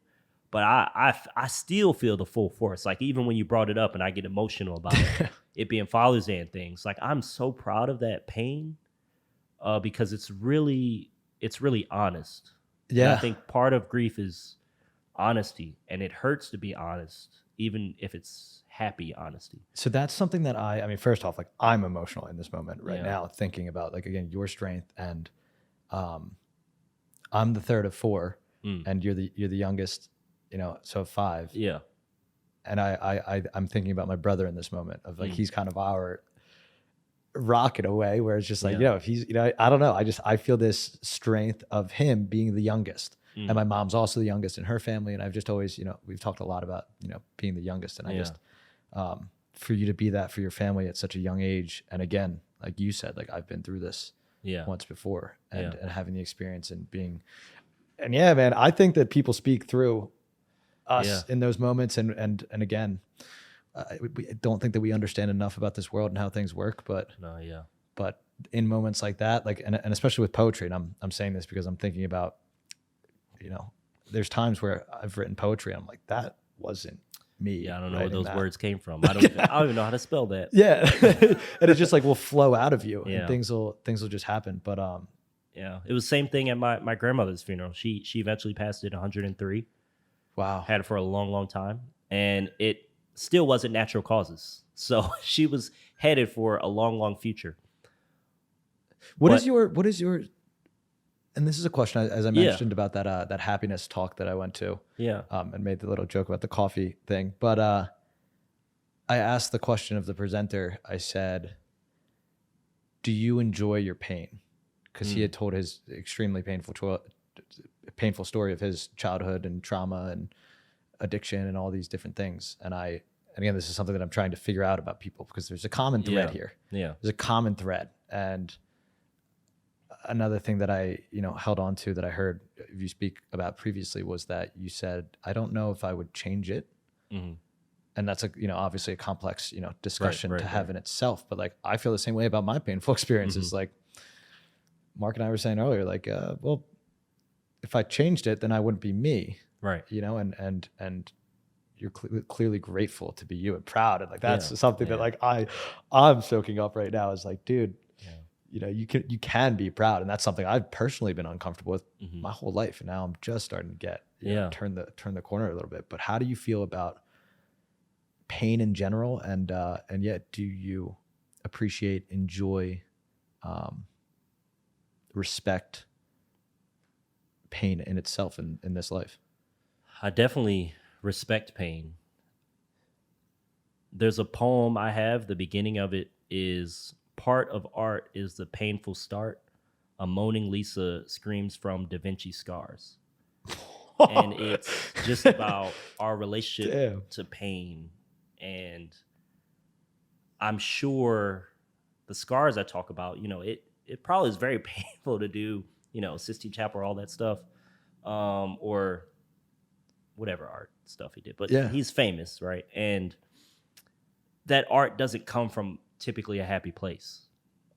but I still feel the full force. Like, even when you brought it up and I get emotional about it being Father's Day and things, like, I'm so proud of that pain because it's really honest. Yeah. And I think part of grief is honesty, and it hurts to be honest, even if it's happy honesty. So that's something that I mean, first off, like, I'm emotional in this moment right Yeah. now, thinking about, like, again, your strength, and I'm the third of four, and you're the youngest, so of five. Yeah. And I'm thinking about my brother in this moment of, like, he's kind of our rocket away, where it's just like, if he's, I don't know. I feel this strength of him being the youngest. And my mom's also the youngest in her family. And I've just always, we've talked a lot about, being the youngest. And I just, for you to be that for your family at such a young age. And again, like you said, like, I've been through this once before, and having the experience and being, and yeah, man, I think that people speak through us in those moments. And again, we don't think that we understand enough about this world and how things work, but in moments like that, like, and especially with poetry, and I'm saying this because I'm thinking about, there's times where I've written poetry and I'm like, that wasn't me. Yeah, I don't know where those words came from. I don't even know how to spell that. Yeah. And it's just like, will flow out of you, and things will just happen. But yeah, it was the same thing at my grandmother's funeral. She eventually passed at 103. Wow. Had it for a long, long time, and it still wasn't natural causes. So she was headed for a long, long future. What is your and this is a question, as I mentioned about that happiness talk that I went to. Yeah. And made the little joke about the coffee thing. But I asked the question of the presenter. I said, do you enjoy your pain? Because he had told his extremely painful story of his childhood and trauma and addiction and all these different things. And again, this is something that I'm trying to figure out about people, because there's a common thread here. Yeah. There's a common thread. And another thing that I, held on to that I heard you speak about previously was that you said, I don't know if I would change it. Mm-hmm. And that's obviously a complex, discussion to have in itself. But, like, I feel the same way about my painful experiences. Mm-hmm. Like Mark and I were saying earlier, like, well, if I changed it, then I wouldn't be me. Right. And you're clearly grateful to be you and proud. And, like, that's something that, like, I'm soaking up right now, is like, dude, you can be proud. And that's something I've personally been uncomfortable with my whole life. And now I'm just starting to get, turn the corner a little bit. But how do you feel about pain in general? And yet, do you appreciate, enjoy, respect pain in itself in this life? I definitely respect pain. There's a poem I have. The beginning of it is, part of art is the painful start. A moaning Lisa screams from Da Vinci scars. And it's just about our relationship to pain. And I'm sure the scars I talk about, it probably is very painful to do, Sistine Chapel or all that stuff, or whatever art stuff he did. But he's famous, right? And that art doesn't come from typically a happy place,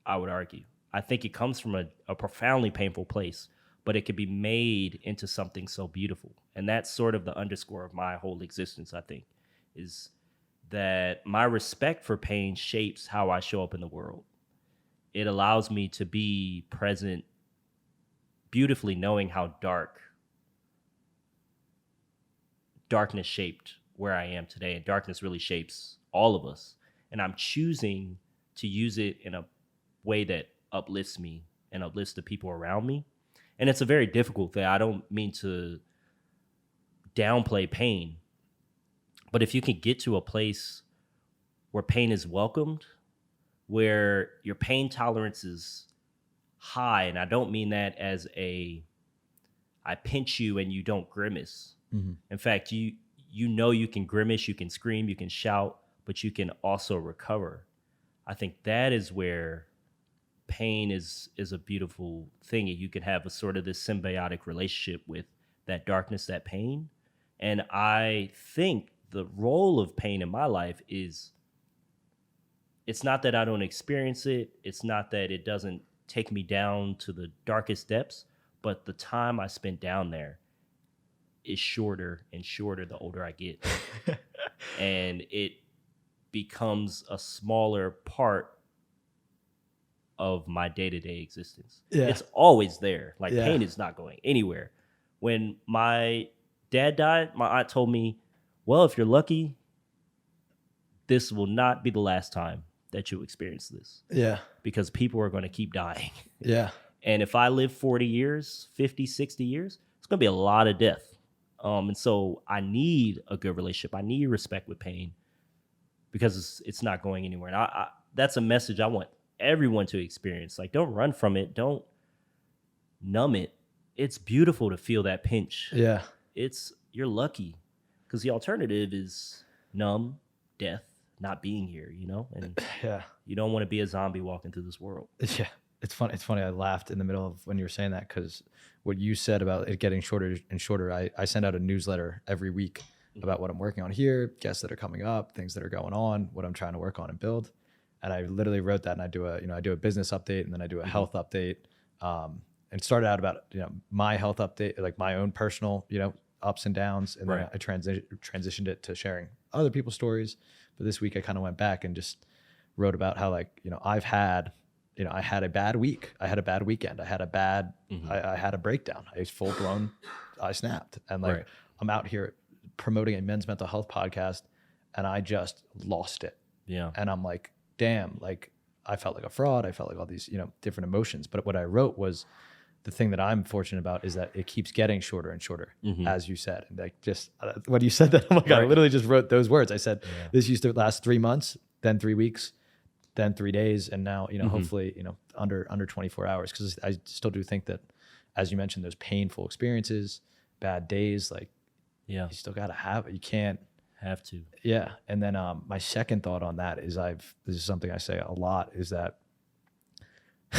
I would argue. I think it comes from a profoundly painful place, but it could be made into something so beautiful. And that's sort of the underscore of my whole existence, I think, is that my respect for pain shapes how I show up in the world. it allows me to be present beautifully, knowing how darkness shaped where I am today. And darkness really shapes all of us. And I'm choosing to use it in a way that uplifts me and uplifts the people around me. And it's a very difficult thing. I don't mean to downplay pain, but if you can get to a place where pain is welcomed, where your pain tolerance is high, and I don't mean that as I pinch you and you don't grimace. Mm-hmm. In fact, you know you can grimace, you can scream, you can shout, but you can also recover. I think that is where pain is a beautiful thing. You can have a sort of this symbiotic relationship with that darkness, that pain. And I think the role of pain in my life is, it's not that I don't experience it. It's not that it doesn't take me down to the darkest depths, but the time I spent down there is shorter and shorter the older I get. And it becomes a smaller part of my day-to-day existence. Yeah. It's always there. Like, pain is not going anywhere. When my dad died, my aunt told me, well, if you're lucky, this will not be the last time that you experience this. Yeah. Because people are going to keep dying. Yeah. And if I live 40 years, 50, 60 years, it's going to be a lot of death. And so I need a good relationship. I need respect with pain, because it's not going anywhere. And I that's a message I want everyone to experience. Like, don't run from it. Don't numb it. It's beautiful to feel that pinch. Yeah. You're lucky, because the alternative is numb, death, not being here, and you don't want to be a zombie walking through this world. Yeah. It's funny. I laughed in the middle of when you were saying that, because what you said about it getting shorter and shorter, I send out a newsletter every week about what I'm working on here, guests that are coming up, things that are going on, what I'm trying to work on and build. And I literally wrote that, and I do a business update, and then I do a health update. And it started out about, my health update, like my own personal, ups and downs. And then I transitioned it to sharing other people's stories. But this week I kind of went back and just wrote about how, like, I had a bad week. I had a bad weekend. I had a bad, I had a breakdown. I snapped. And like, I'm out here promoting a men's mental health podcast, and I just lost it. Yeah. And I'm like, damn, like, I felt like a fraud. I felt like all these, different emotions. But what I wrote was, the thing that I'm fortunate about is that it keeps getting shorter and shorter, as you said. And like, just when you said that, oh my God, I literally just wrote those words. I said, this used to last 3 months, then 3 weeks, then 3 days. And now, hopefully, under 24 hours. Cause I still do think that, as you mentioned, those painful experiences, bad days, like, you still got to have it. You can't have to. Yeah. And then, my second thought on that is this is something I say a lot, is that,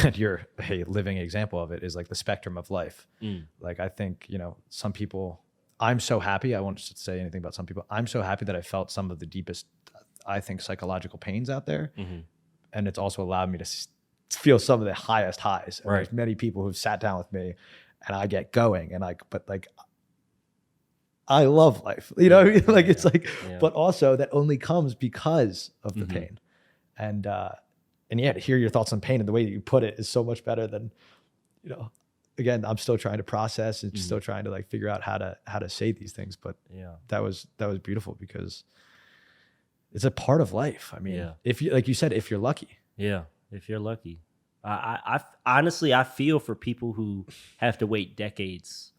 and you're a living example of it, is like the spectrum of life. Like, I think, some people, I'm so happy, I won't say anything about some people. I'm so happy that I felt some of the deepest, I think, psychological pains out there. And it's also allowed me to feel some of the highest highs. And there's many people who've sat down with me, and I get going, and but I love life, it's like, but also that only comes because of the pain. And to hear your thoughts on pain and the way that you put it is so much better than, again, I'm still trying to process and still trying to like figure out how to say these things. But that was beautiful, because it's a part of life. I mean, if you, like you said, if you're lucky. Yeah. If you're lucky. I honestly, I feel for people who have to wait decades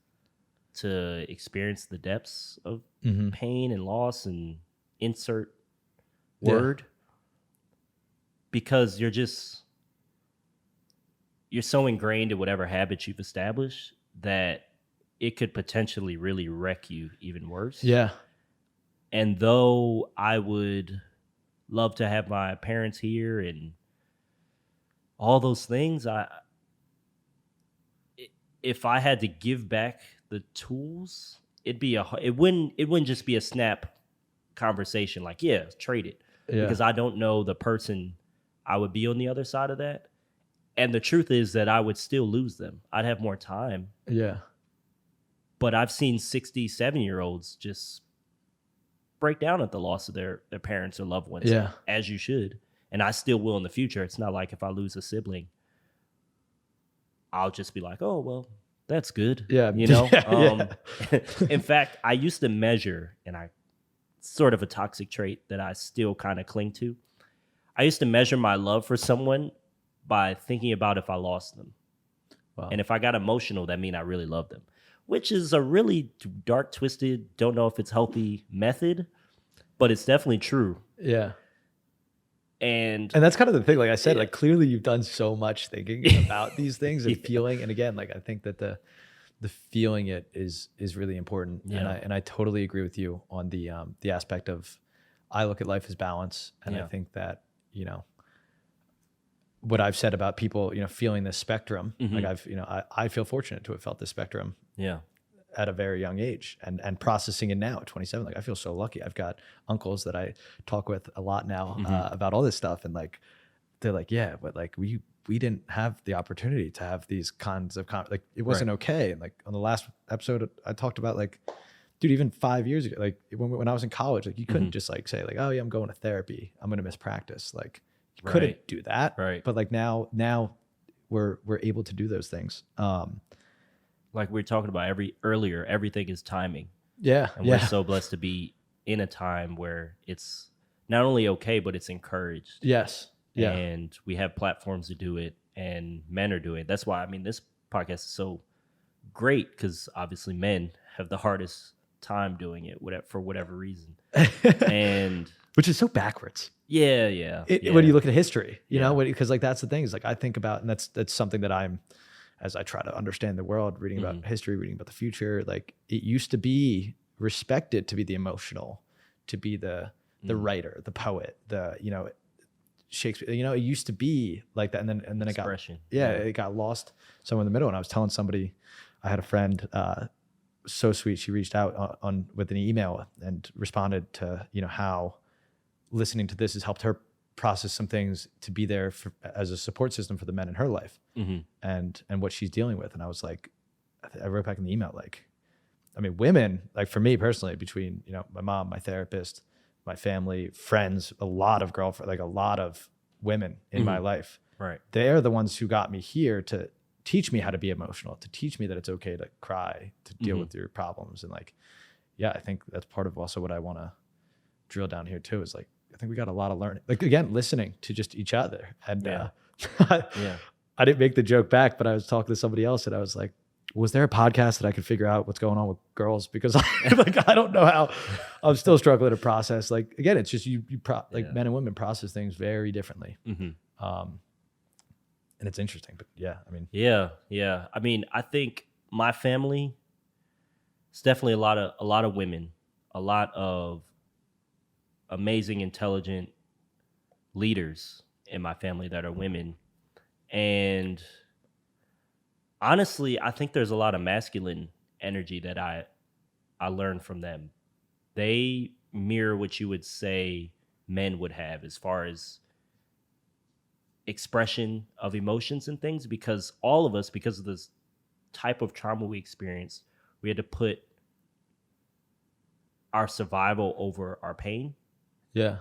to experience the depths of pain and loss and insert word. Because you're so ingrained in whatever habits you've established that it could potentially really wreck you even worse. Yeah. And though I would love to have my parents here and all those things, if I had to give back the tools, it wouldn't just be a snap conversation like, trade it. Because I don't know the person I would be on the other side of that. And the truth is that I would still lose them. I'd have more time. Yeah. But I've seen 60, 70-year-olds just break down at the loss of their parents or loved ones, as you should. and I still will in the future. It's not like if I lose a sibling, I'll just be like, oh, well, that's good. Yeah. You know? Yeah. In fact, I used to measure, and I sort of a toxic trait that I still kind of cling to. I used to measure my love for someone by thinking about if I lost them. Wow. And if I got emotional, that means I really love them, which is a really dark, twisted, don't know if it's healthy method, but it's definitely true. Yeah. And that's kind of the thing. Like I said, like clearly you've done so much thinking about these things and feeling. And again, like I think that the feeling it is really important. Yeah. And I totally agree with you on the aspect of, I look at life as balance. And I think that, you know, what I've said about people, you know, feeling this spectrum, like I feel fortunate to have felt this spectrum at a very young age and processing it now at 27. Like I feel so lucky. I've got uncles that I talk with a lot now about all this stuff. And like, they're like, yeah, but like we didn't have the opportunity to have these kinds of, like it wasn't okay. And like on the last episode, I talked about like, dude, even 5 years ago, like when I was in college, like you couldn't just like say like, oh yeah, I'm going to therapy, I'm going to miss practice. Like you couldn't do that. Right. But like now we're able to do those things. Like we were talking about earlier, everything is timing. Yeah. And we're so blessed to be in a time where it's not only okay, but it's encouraged. Yes. Yeah. And we have platforms to do it, and men are doing it. That's why, I mean, this podcast is so great, because obviously men have the hardest time doing it for whatever reason. And which is so backwards. Yeah. When you look at history, you know, because like that's the thing is like I think about, and that's something that I'm, as I try to understand the world, reading about history, reading about the future, like it used to be respected to be the emotional, to be the writer, the poet, the, you know, Shakespeare, you know, it used to be like that. And then Expression. it got lost somewhere in the middle. And I was telling somebody, I had a friend, so sweet. She reached out on with an email and responded to, you know, how listening to this has helped her process some things to be there as a support system for the men in her life and what she's dealing with. And I was like, I wrote back in the email, like, I mean, women, like for me personally, between, you know, my mom, my therapist, my family, friends, a lot of girlfriends, like a lot of women in my life, right? They're the ones who got me here to teach me how to be emotional, to teach me that it's okay to cry, to deal with your problems. And like, yeah, I think that's part of also what I want to drill down here too, is like, I think we got a lot of learning, like again, listening to just each other. And I didn't make the joke back, but I was talking to somebody else and I was like, was there a podcast that I could figure out what's going on with girls? Because I don't know how. I'm still struggling to process. Like again, it's just men and women process things very differently. And it's interesting, but yeah, I mean, yeah. I mean, I think my family, it's definitely a lot of women, a lot of amazing, intelligent leaders in my family that are women. And honestly, I think there's a lot of masculine energy that I learned from them. They mirror what you would say men would have as far as expression of emotions and things, because all of us, because of this type of trauma we experienced, we had to put our survival over our pain. Yeah.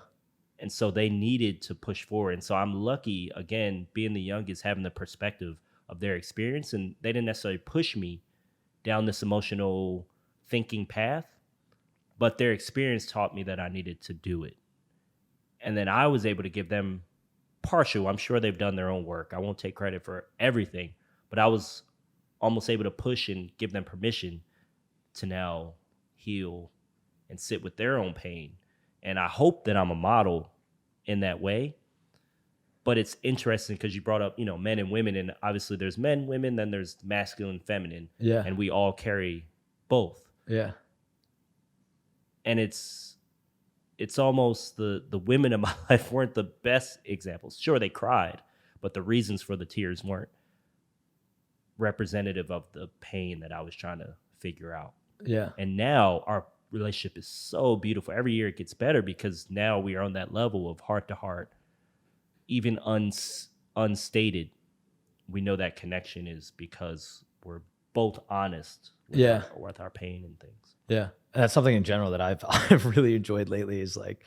And so they needed to push forward. And so I'm lucky, again, being the youngest, having the perspective of their experience. And they didn't necessarily push me down this emotional thinking path, but their experience taught me that I needed to do it. And then I was able to give them partial. I'm sure they've done their own work. I won't take credit for everything, but I was almost able to push and give them permission to now heal and sit with their own pain. And I hope that I'm a model in that way. But it's interesting because you brought up, you know, men and women, and obviously there's men, women, then there's masculine, feminine. Yeah. And we all carry both. Yeah. And it's almost the women in my life weren't the best examples. Sure, they cried, but the reasons for the tears weren't representative of the pain that I was trying to figure out. Yeah. And now our relationship is so beautiful. Every year it gets better because now we are on that level of heart to heart, even unstated. We know that connection is because we're both honest with our pain and things. Yeah. And that's something in general that I've really enjoyed lately, is like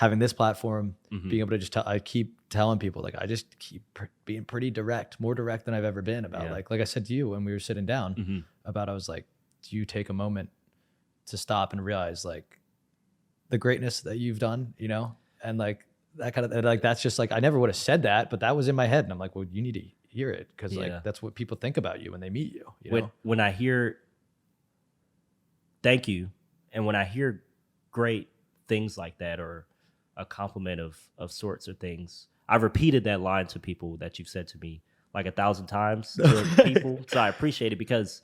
having this platform, Mm-hmm. being able to just I keep telling people, like, I just keep being pretty direct, more direct than I've ever been about, Yeah. like I said to you when we were sitting down Mm-hmm. about, I was like, do you take a moment to stop and realize, like, the greatness that you've done, you know? And like that kind of, like, that's just like, I never would have said that, but that was in my head. And I'm like, well, you need to hear it. Cause Yeah. like, that's what people think about you when they meet you, you When know? when I hear thank you, and when I hear great things like that, or a compliment of sorts or things, I've repeated that line to people that you've said to me like 1,000 times to people. So I appreciate it, because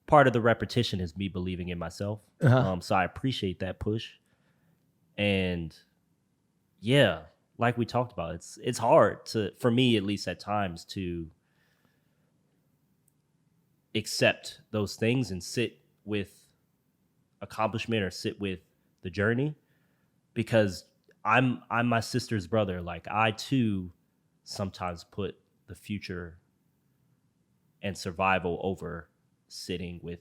part of the repetition is me believing in myself. So I appreciate that push. And yeah, like we talked about, it's hard for me, at least at times, to accept those things and sit with accomplishment or sit with the journey, because I'm my sister's brother. Like, I too sometimes put the future and survival over sitting with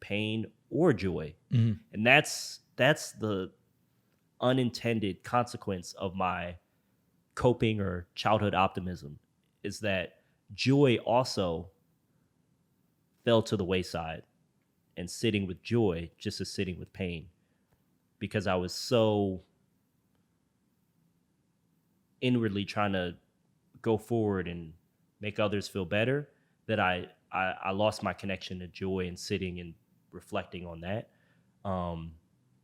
pain or joy. Mm-hmm. And that's the unintended consequence of my coping or childhood optimism, is that joy also fell to the wayside, and sitting with joy just as sitting with pain, because I was so inwardly trying to go forward and make others feel better that I lost my connection to joy and sitting and reflecting on that,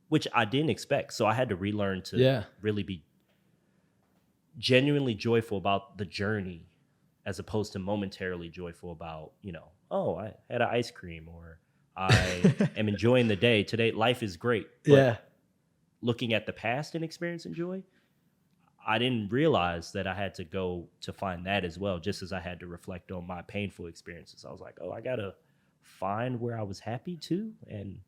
which I didn't expect. So I had to relearn to really be genuinely joyful about the journey, as opposed to momentarily joyful about, oh, I had an ice cream, or I am enjoying the day today. Life is great. But looking at the past and experiencing joy, I didn't realize that I had to go to find that as well, just as I had to reflect on my painful experiences. I was like, oh, I got to find where I was happy too, and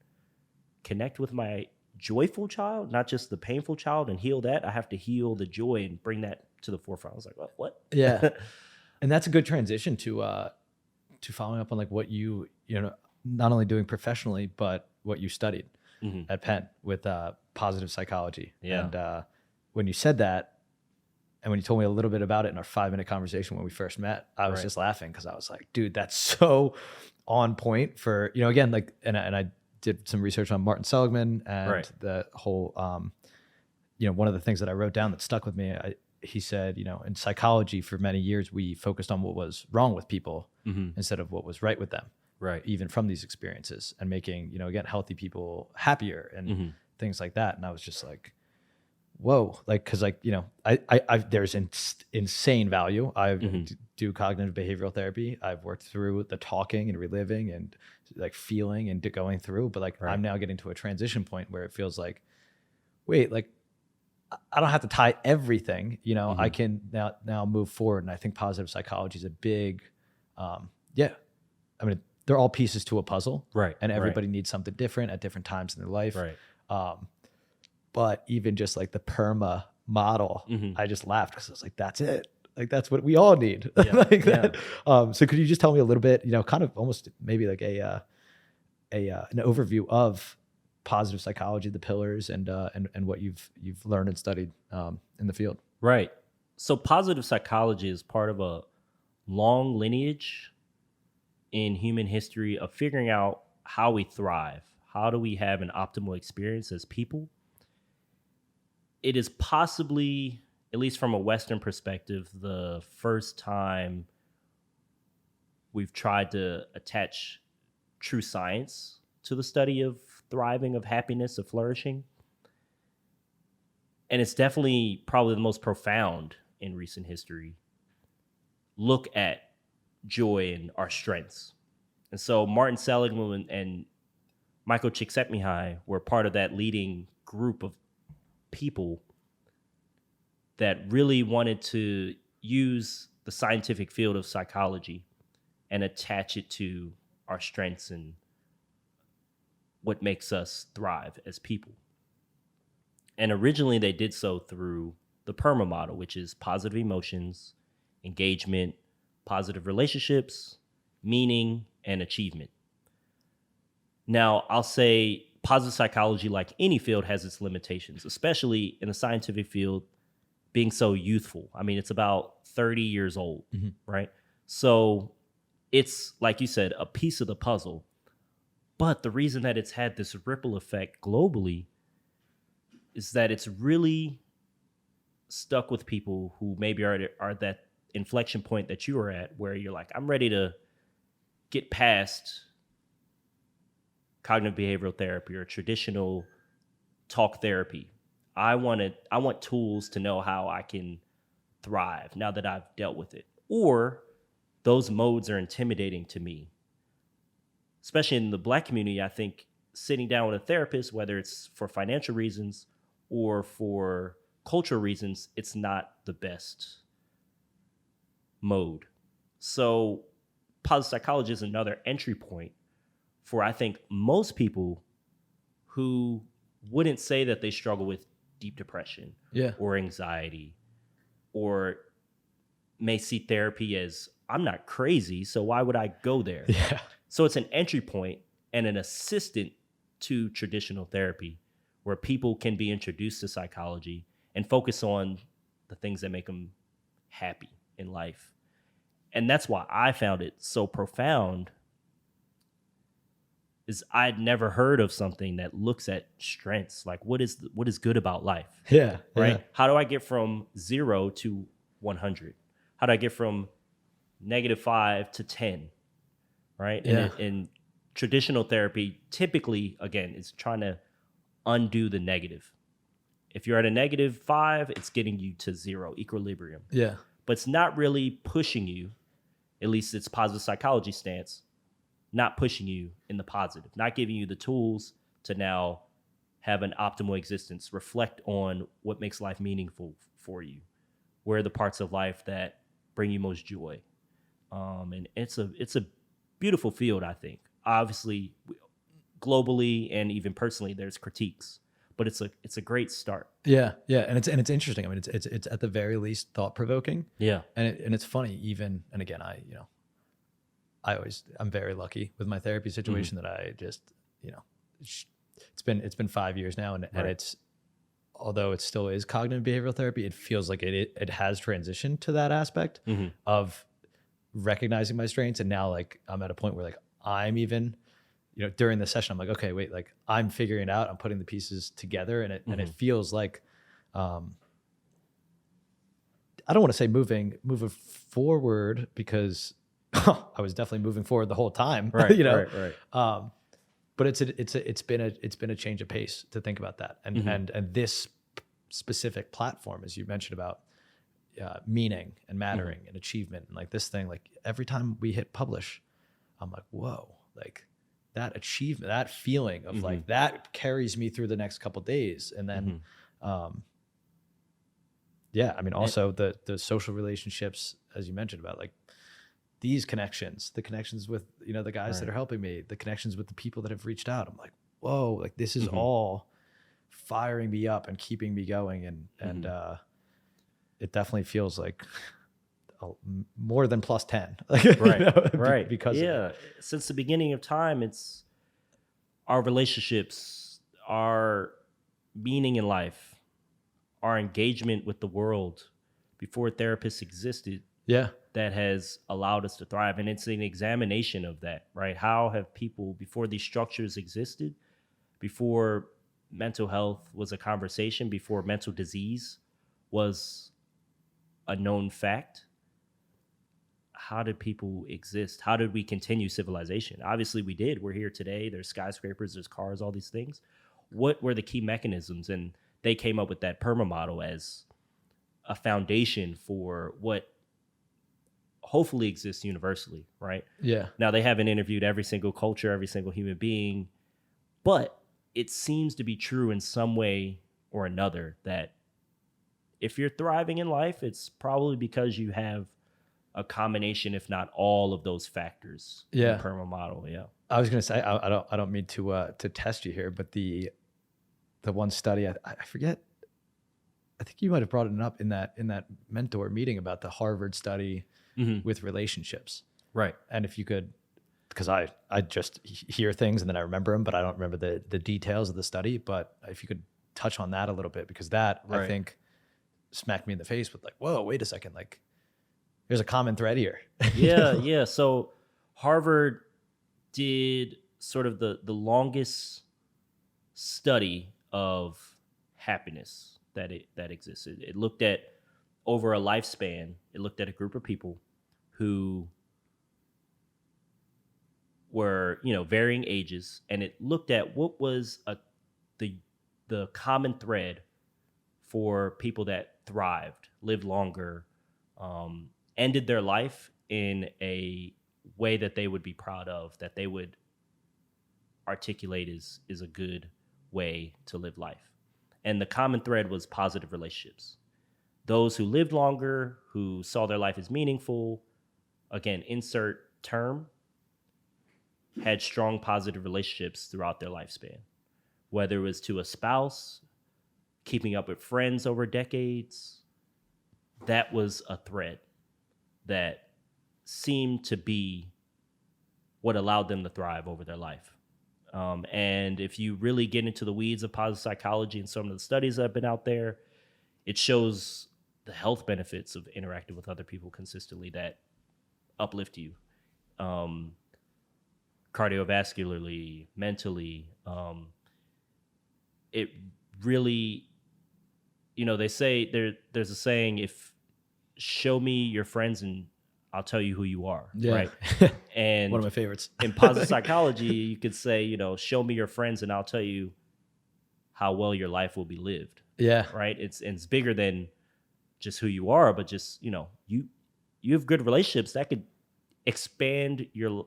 connect with my joyful child, not just the painful child, and heal that. I have to heal the joy and bring that to the forefront. I was like, what? Yeah. And that's a good transition to following up on like what you know, not only doing professionally, but what you studied at Penn with positive psychology. Yeah. And when you said that, and when you told me a little bit about it in our 5-minute conversation when we first met, I was just laughing, because I was like, dude, that's so on point for, again, like, and I did some research on Martin Seligman and the whole, one of the things that I wrote down that stuck with me, he said, in psychology for many years, we focused on what was wrong with people instead of what was right with them. Right. Even from these experiences, and making, again, healthy people happier and things like that. And I was just like, whoa, like, cause like, I there's insane value. I do cognitive behavioral therapy. I've worked through the talking and reliving and like feeling and going through, but like, I'm now getting to a transition point where it feels like, wait, like, I don't have to tie everything, I can now move forward. And I think positive psychology is a big, I mean, they're all pieces to a puzzle, right? And everybody needs something different at different times in their life, right? But even just like the PERMA model, I just laughed, because I was like, that's it. Like, that's what we all need. Like that. So could you just tell me a little bit, kind of almost maybe like an overview of positive psychology, the pillars, and what you've learned and studied in the field? Right. So positive psychology is part of a long lineage in human history of figuring out how we thrive. How do we have an optimal experience as people? It is possibly, at least from a Western perspective, the first time we've tried to attach true science to the study of thriving, of happiness, of flourishing. And it's definitely probably the most profound in recent history. Look at joy and our strengths. And so Martin Seligman and Michael Csikszentmihalyi were part of that leading group of people that really wanted to use the scientific field of psychology and attach it to our strengths and what makes us thrive as people. And originally they did so through the PERMA model, which is positive emotions, engagement, positive relationships, meaning, and achievement. Now, I'll say positive psychology, like any field, has its limitations, especially in the scientific field being so youthful. I mean, it's about 30 years old, right? So it's, like you said, a piece of the puzzle. But the reason that it's had this ripple effect globally is that it's really stuck with people who maybe are at that inflection point that you are at, where you're like, I'm ready to get past cognitive behavioral therapy or traditional talk therapy. I want tools to know how I can thrive now that I've dealt with it. Or those modes are intimidating to me. Especially in the Black community, I think sitting down with a therapist, whether it's for financial reasons or for cultural reasons, it's not the best mode. So positive psychology is another entry point for, I think, most people who wouldn't say that they struggle with deep depression or anxiety, or may see therapy as, I'm not crazy, so why would I go there? Yeah. So it's an entry point and an assistant to traditional therapy, where people can be introduced to psychology and focus on the things that make them happy in life. And that's why I found it so profound, is I'd never heard of something that looks at strengths. Like, what is good about life? Yeah. Right? Yeah. How do I get from 0 to 100? How do I get from -5 to 10? Right? Yeah. And traditional therapy typically, again, is trying to undo the negative. If you're at a -5, it's getting you to 0, equilibrium. Yeah. But it's not really pushing you, at least it's positive psychology stance, not pushing you in the positive, not giving you the tools to now have an optimal existence, reflect on what makes life meaningful for you, where are the parts of life that bring you most joy. And it's a beautiful field, I think. Obviously, globally and even personally, there's critiques, but it's a great start. Yeah. Yeah. And it's interesting. I mean, it's at the very least thought provoking. Yeah. And it's funny even, and again, I'm very lucky with my therapy situation that I just, it's been 5 years now, and it's, although it still is cognitive behavioral therapy, it feels like it has transitioned to that aspect of recognizing my strengths. And now, like, I'm at a point where, like, I'm even, during the session, I'm like, okay, wait, like, I'm figuring it out. I'm putting the pieces together, and it feels like, I don't want to say moving forward, because I was definitely moving forward the whole time, Right. But it's been a change of pace to think about that, and this specific platform, as you mentioned, about meaning and mattering and achievement, and like this thing, like every time we hit publish, I'm like, whoa, like that achievement, that feeling of like that carries me through the next couple of days, and then I mean, also the social relationships, as you mentioned, about like these connections, the connections with, the guys that are helping me, the connections with the people that have reached out. I'm like, whoa, like this is all firing me up and keeping me going. And it definitely feels like more than plus 10. Right. Because since the beginning of time, it's our relationships, our meaning in life, our engagement with the world before therapists existed. Yeah. That has allowed us to thrive. And it's an examination of that, right? How have people, before these structures existed, before mental health was a conversation, before mental disease was a known fact, how did people exist? How did we continue civilization? Obviously we did. We're here today. There's skyscrapers, there's cars, all these things. What were the key mechanisms? And they came up with that PERMA model as a foundation for what hopefully exists universally, right? Yeah. Now, they haven't interviewed every single culture, every single human being, but it seems to be true in some way or another that if you're thriving in life, it's probably because you have a combination, if not all, of those factors. Yeah. In the PERMA model. Yeah. I was going to say, I don't mean to test you here, but the one study, I forget, I think you might have brought it up in that mentor meeting about the Harvard study with relationships. Right. And if you could because I just hear things and then I remember them, but I don't remember the details of the study. But if you could touch on that a little bit, because that I think smacked me in the face with like, whoa, wait a second, like there's a common thread here. Yeah. So Harvard did sort of the longest study of happiness that existed. It looked at over a lifespan. It looked at a group of people who were, varying ages, and it looked at what was the common thread for people that thrived, lived longer, ended their life in a way that they would be proud of, that they would articulate is a good way to live life. And the common thread was positive relationships. Those who lived longer, who saw their life as meaningful, again, insert term, had strong positive relationships throughout their lifespan, whether it was to a spouse, keeping up with friends over decades. That was a thread that seemed to be what allowed them to thrive over their life. And if you really get into the weeds of positive psychology and some of the studies that have been out there, it shows the health benefits of interacting with other people consistently that uplift you, cardiovascularly, mentally. It really, they say there's a saying, if show me your friends and I'll tell you who you are. Yeah. Right. And one of my favorites. in positive psychology, you could say, show me your friends and I'll tell you how well your life will be lived. Yeah. Right. It's bigger than just who you are, but just, you have good relationships that could extend your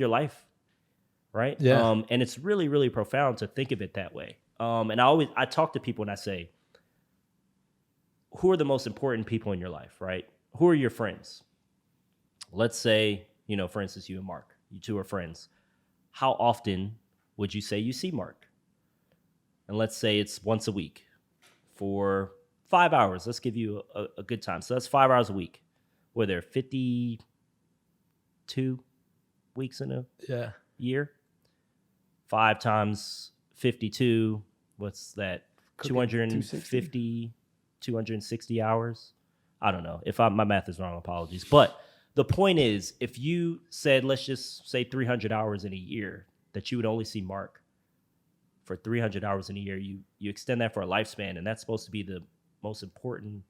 life. Right. Yeah. And it's really, really profound to think of it that way. And I talk to people and I say, who are the most important people in your life? Right. Who are your friends? Let's say, for instance, you and Mark, you two are friends. How often would you say you see Mark? And let's say it's once a week for 5 hours. Let's give you a good time. So that's 5 hours a week. Were there 52 weeks in a year? 5 times 52, what's that? 250, 260 hours? I don't know. My math is wrong, apologies. But the point is, if you said, let's just say 300 hours in a year, that you would only see Mark for 300 hours in a year, you extend that for a lifespan, and that's supposed to be the most important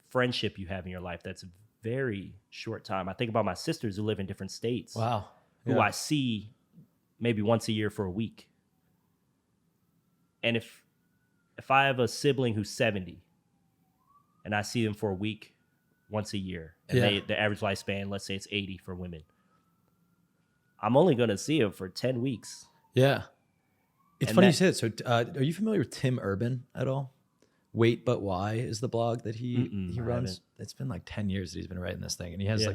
friendship you have in your life. That's a very short time. I think about my sisters who live in different states. Wow. Who I see maybe once a year for a week. And if I have a sibling who's 70, and I see them for a week once a year, and the average lifespan, let's say it's 80 for women, I'm only going to see them for 10 weeks. Yeah. It's funny you say it. So are you familiar with Tim Urban at all? Wait But Why is the blog that he runs. It's been like 10 years that he's been writing this thing. And he has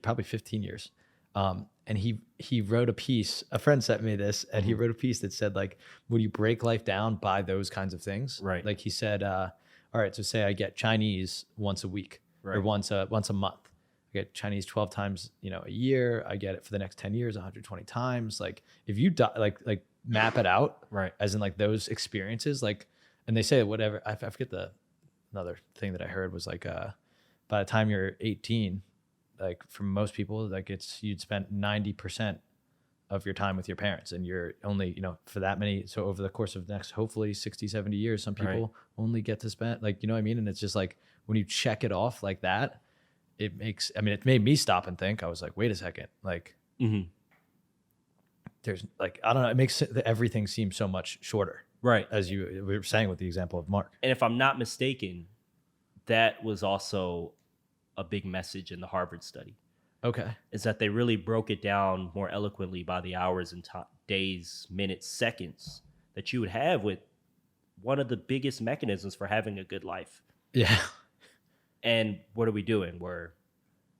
probably 15 years. And he wrote a piece, a friend sent me this, and he wrote a piece that said, like, would you break life down by those kinds of things? Right. Like he said, all right, so say I get Chinese once a week or once a month. I get Chinese 12 times, a year. I get it for the next 10 years, 120 times. Like if you like map it out, right, as in like those experiences, like, and they say whatever, I forget another thing that I heard was like, by the time you're 18, like for most people, like you'd spent 90% of your time with your parents, and you're only, for that many. So over the course of the next, hopefully 60, 70 years, some people only get to spend, like, you know what I mean? And it's just like, when you check it off like that, it made me stop and think. I was like, wait a second. Like, there's like, I don't know. It makes everything seem so much shorter. Right. As we were saying with the example of Mark. And if I'm not mistaken, that was also a big message in the Harvard study. Okay. Is that they really broke it down more eloquently by the hours and days, minutes, seconds that you would have with one of the biggest mechanisms for having a good life. Yeah. And what are we doing? We're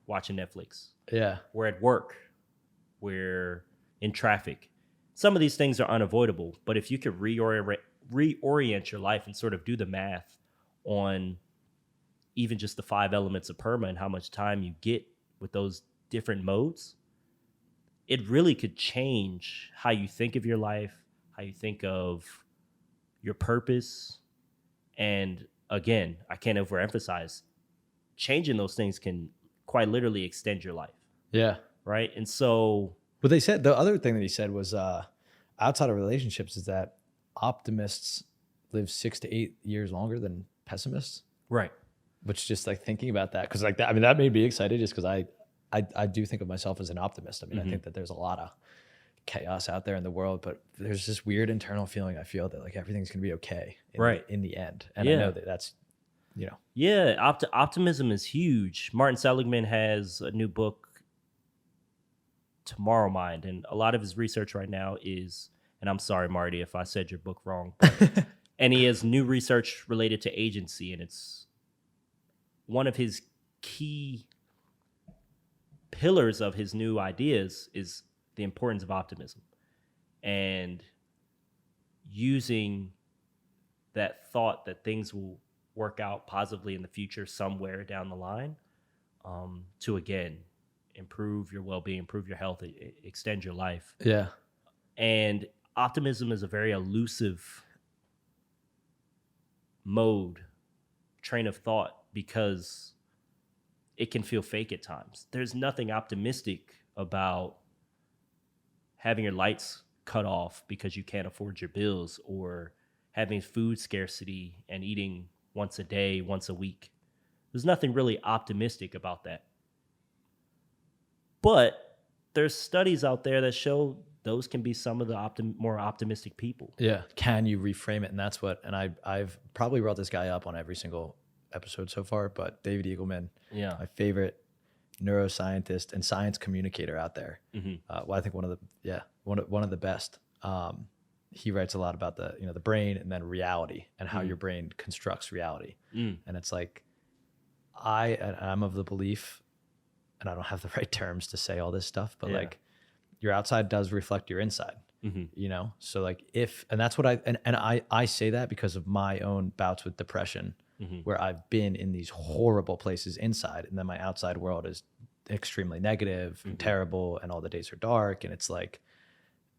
watching Netflix. Yeah. We're at work. We're in traffic. Some of these things are unavoidable, but if you could reorient your life and sort of do the math on even just the 5 elements of PERMA and how much time you get with those different modes, it really could change how you think of your life, how you think of your purpose. And again, I can't overemphasize, changing those things can quite literally extend your life. Yeah. Right. And so, But they said, the other thing that he said was outside of relationships is that optimists live 6 to 8 years longer than pessimists. right. Which just like thinking about that, because like that, I mean, that made me excited just because I do think of myself as an optimist. I mean, I think that there's a lot of chaos out there in the world, but there's this weird internal feeling I feel that like everything's gonna be okay in the end. And I know that that's, you know. Yeah, optimism is huge. Martin Seligman has a new book, Tomorrow Mind, and a lot of his research right now is, and I'm sorry, Marty, if I said your book wrong, but, and he has new research related to agency, and it's one of his key pillars of his new ideas is the importance of optimism and using that thought that things will work out positively in the future somewhere down the line, to again improve your well-being, improve your health, extend your life. Yeah. And optimism is a very elusive train of thought, because it can feel fake at times. There's nothing optimistic about having your lights cut off because you can't afford your bills, or having food scarcity and eating once a day, once a week. There's nothing really optimistic about that. But there's studies out there that show those can be some of the more optimistic people. Yeah. Can you reframe it? And that's what, and I've probably brought this guy up on every single episode so far, but David Eagleman, my favorite neuroscientist and science communicator out there. Well, I think one of the best. He writes a lot about the brain and then reality and how your brain constructs reality. And it's like, I'm of the belief, and I don't have the right terms to say all this stuff, but like your outside does reflect your inside, you know? So like and that's what I say that because of my own bouts with depression, where I've been in these horrible places inside, and then my outside world is extremely negative and terrible, and all the days are dark, and it's like,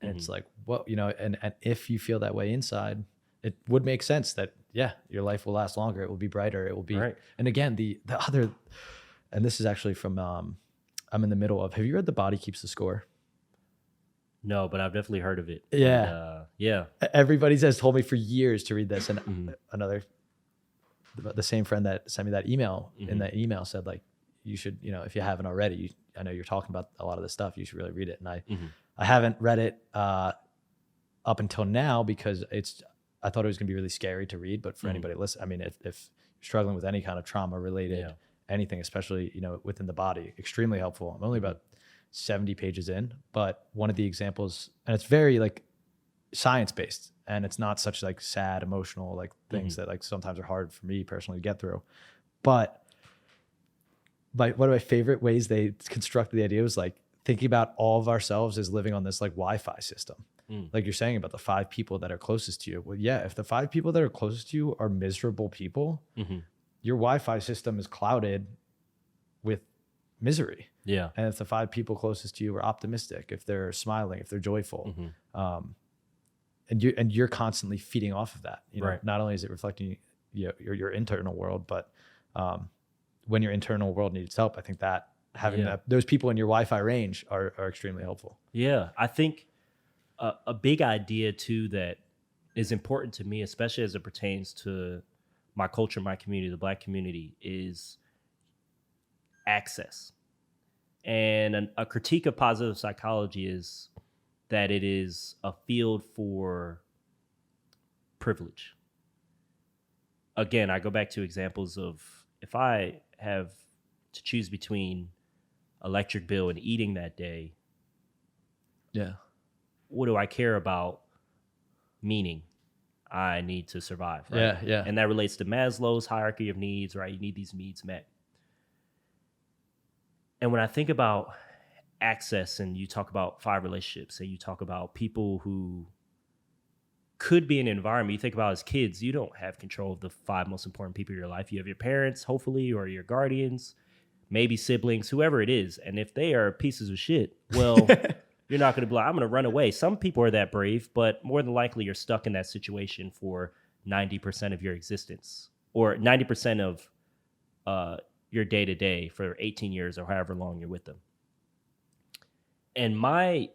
it's like, well, you know, and if you feel that way inside, it would make sense that, your life will last longer. It will be brighter. It will be, and again, the other, and this is actually from, I'm in the middle of, have you read The Body Keeps the Score? No, but I've definitely heard of it. Yeah. And, Everybody has told me for years to read this. And the same friend that sent me that email, in that email said like, you should, you know, if you haven't already, I know you're talking about a lot of this stuff, you should really read it. And I haven't read it up until now because I thought it was gonna be really scary to read, but for anybody listening, I mean, if you're struggling with any kind of trauma related, anything, especially, you know, within the body, extremely helpful. I'm only about 70 pages in, but one of the examples, and it's very like science-based, and it's not such like sad, emotional, like things that like sometimes are hard for me personally to get through. But one of my favorite ways they constructed the idea was like thinking about all of ourselves as living on this like Wi-Fi system. Like you're saying about the 5 people that are closest to you. Well, yeah, if the 5 people that are closest to you are miserable people, your Wi-Fi system is clouded with misery. Yeah. And if the 5 people closest to you are optimistic, if they're smiling, if they're joyful, and you're constantly feeding off of that, you know, not only is it reflecting your internal world, but when your internal world needs help, I think that having those people in your Wi-Fi range are extremely helpful. Yeah. I think a big idea too that is important to me, especially as it pertains to my culture, my community, the Black community, is access. And a critique of positive psychology is that it is a field for privilege. Again, I go back to examples of if I have to choose between electric bill and eating that day, what do I care about? Meaning, I need to survive, right? Yeah. And that relates to Maslow's hierarchy of needs, right? You need these needs met. And when I think about access, and you talk about 5 relationships, and you talk about people who could be in an environment, you think about as kids, you don't have control of the 5 most important people in your life. You have your parents, hopefully, or your guardians, maybe siblings, whoever it is. And if they are pieces of shit, well, You're not going to be like, I'm going to run away. Some people are that brave, but more than likely you're stuck in that situation for 90% of your existence, or 90% of your day to day for 18 years or however long you're with them. And my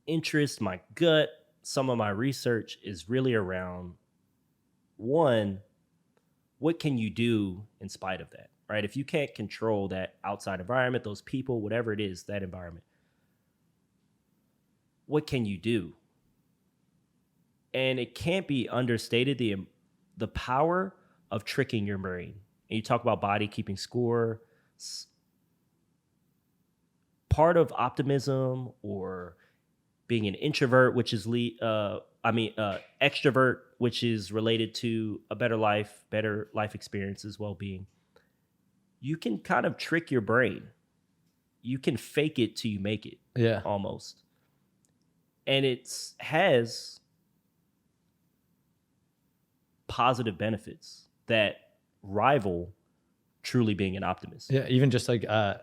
interest, my gut, some of my research is really around, one, what can you do in spite of that, right? If you can't control that outside environment, those people, whatever it is, that environment, what can you do? And it can't be understated, the power of tricking your brain. And you talk about body keeping score. Part of optimism or being an introvert, which is extrovert, which is related to a better life experiences, well-being. You can kind of trick your brain. You can fake it till you make it. Yeah. Almost. And it has positive benefits that rival truly being an optimist. Yeah. Even just like, I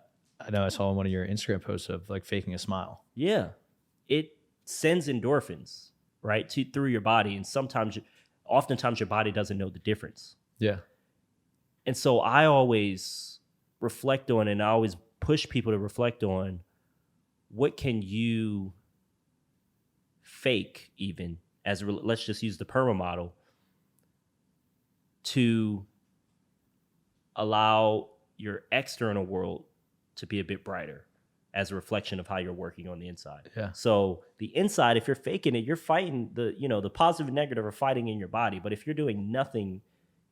know I saw one of your Instagram posts of like faking a smile. Yeah. It sends endorphins, right, through your body. And oftentimes your body doesn't know the difference. Yeah. And so I always reflect on, and I always push people to reflect on, what can you fake, even let's just use the PERMA model, to allow your external world to be a bit brighter as a reflection of how you're working on the inside. Yeah. So the inside, if you're faking it, you're fighting the positive and negative are fighting in your body. But if you're doing nothing,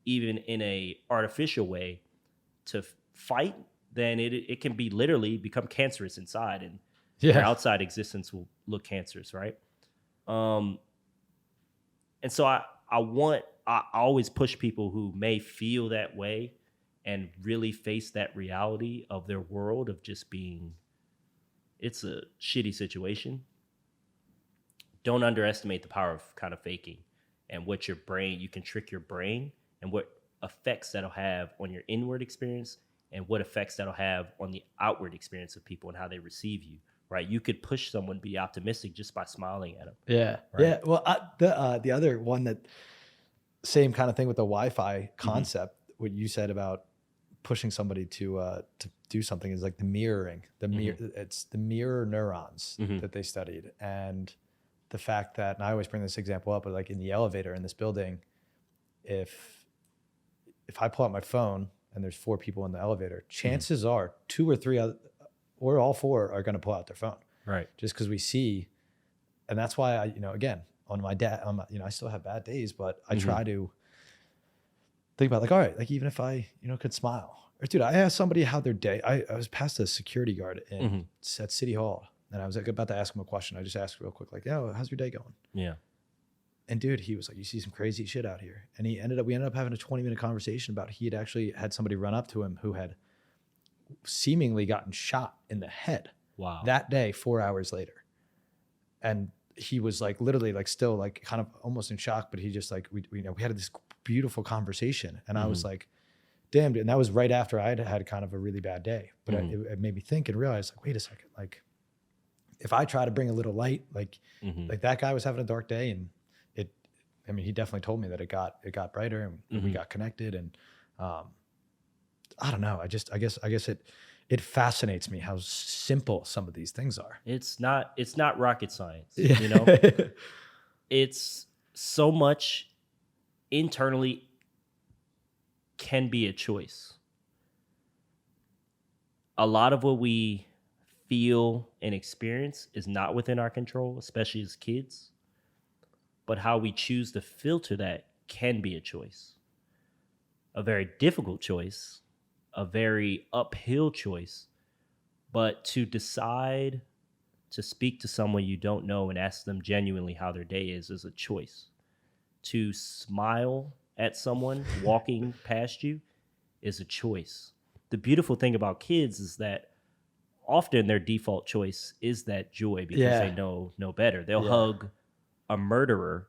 even in a artificial way, to fight, then it can be literally become cancerous inside, and your outside existence will look cancerous, right? And so I always push people who may feel that way and really face that reality of their world of just being, it's a shitty situation. Don't underestimate the power of kind of faking and what you can trick your brain, and what effects that'll have on your inward experience, and what effects that'll have on the outward experience of people and how they receive you, right? You could push someone to be optimistic just by smiling at them. Yeah. Right? Yeah. Well, the other one, that same kind of thing with the Wi-Fi concept, what you said about pushing somebody to do something, is like the mirroring. It's the mirror neurons that they studied, and the fact that, and I always bring this example up, but like in the elevator in this building, if I pull out my phone and there's 4 people in the elevator, chances are 2 or 3 other, or all 4 are going to pull out their phone, right? Just because we see, and that's why I, again, on my I still have bad days, but I try to think about, like, all right, like, even if I, could smile. Or, dude, I asked somebody how their day, I was past a security guard at City Hall, and I was like about to ask him a question. I just asked real quick, like, yeah, how's your day going? Yeah. And dude, he was like, you see some crazy shit out here. And we ended up having a 20-minute conversation about, he had actually had somebody run up to him who had seemingly gotten shot in the head. Wow. That day, 4 hours later. And he was like, literally, like, still like kind of almost in shock, but he just like, we had this beautiful conversation. And I was like, damn, dude. And that was right after I had kind of a really bad day. But it made me think and realize, like, wait a second, like, if I try to bring a little light, like that guy was having a dark day, and he definitely told me that it got brighter, and we got connected. And I don't know. I guess it fascinates me how simple some of these things are. It's not rocket science, Yeah. It's so much internally can be a choice. A lot of what we feel and experience is not within our control, especially as kids. But how we choose to filter that can be a choice. A very difficult choice, a very uphill choice. But to decide to speak to someone you don't know and ask them genuinely how their day is a choice. To smile at someone walking past you is a choice. The beautiful thing about kids is that often their default choice is that joy, because they know no better. They'll hug a murderer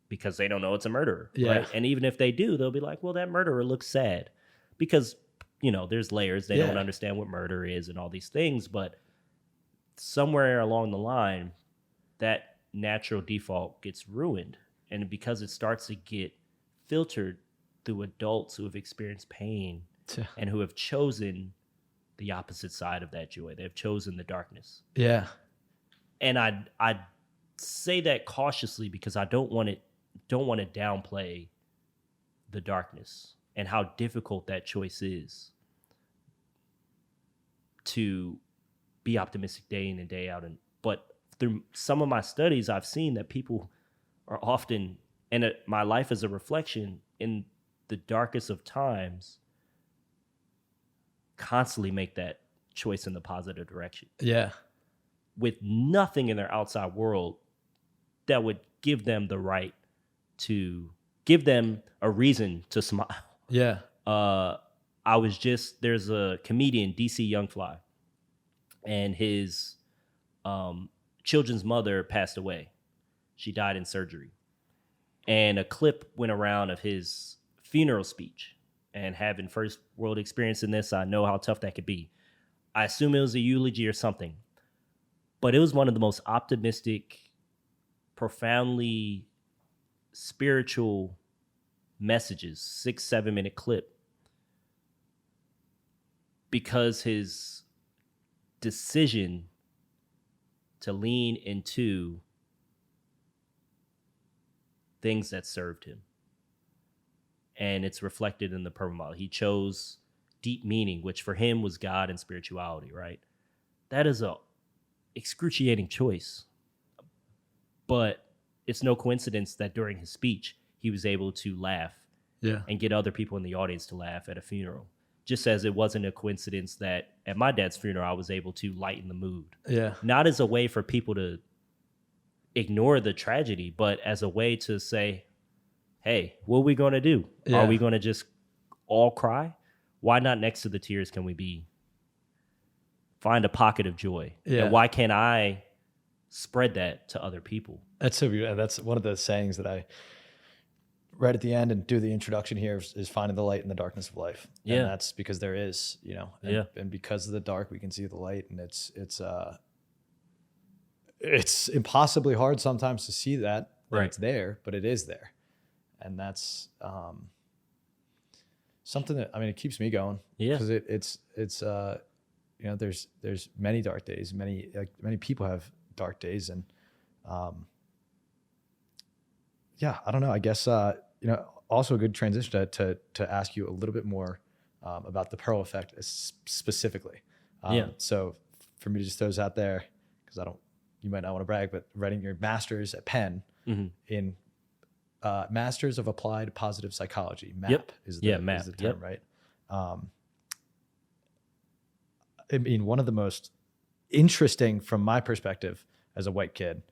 because they don't know it's a murderer. Yeah. Right? And even if they do, they'll be like, well, that murderer looks sad, because, there's layers. They don't understand what murder is and all these things, but somewhere along the line, that natural default gets ruined. And because it starts to get filtered through adults who have experienced pain and who have chosen the opposite side of that joy. They've chosen the darkness. Yeah. And I say that cautiously because I don't want to downplay the darkness and how difficult that choice is to be optimistic day in and day out. But through some of my studies, I've seen that people are often, and my life is a reflection, in the darkest of times, constantly make that choice in the positive direction. Yeah. With nothing in their outside world that would give them the right to give them a reason to smile. Yeah. There's a comedian, DC Youngfly, and his children's mother passed away. She died in surgery. And a clip went around of his funeral speech. And having first world experience in this, I know how tough that could be. I assume it was a eulogy or something. But it was one of the most optimistic, profoundly spiritual messages, 6-7 minute clip. Because his decision to lean into things that served him. And it's reflected in the purple model. He chose deep meaning, which for him was God and spirituality, right? That is a excruciating choice. But it's no coincidence that during his speech, he was able to laugh and get other people in the audience to laugh at a funeral. Just as it wasn't a coincidence that at my dad's funeral, I was able to lighten the mood. Yeah. Not as a way for people to ignore the tragedy, but as a way to say, hey, what are we going to do? Yeah. Are we going to just all cry? Why not next to the tears can we find a pocket of joy? Yeah. And why can't I spread that to other people? That's so beautiful. That's one of the sayings that I read at the end and do the introduction here is finding the light in the darkness of life. Yeah. And that's because there is, and because of the dark, we can see the light, and it's impossibly hard sometimes to see that it's there, but it is there. And that's something that, it keeps me going. Yeah. Because there's many dark days. Many people have dark days, and I don't know. I guess also a good transition to ask you a little bit more about the Pearl effect specifically. So for me to just throw this out there, because you might not want to brag, but writing your master's at Penn in Masters of Applied Positive Psychology. MAP is the term, right? One of the most interesting from my perspective as a white kid,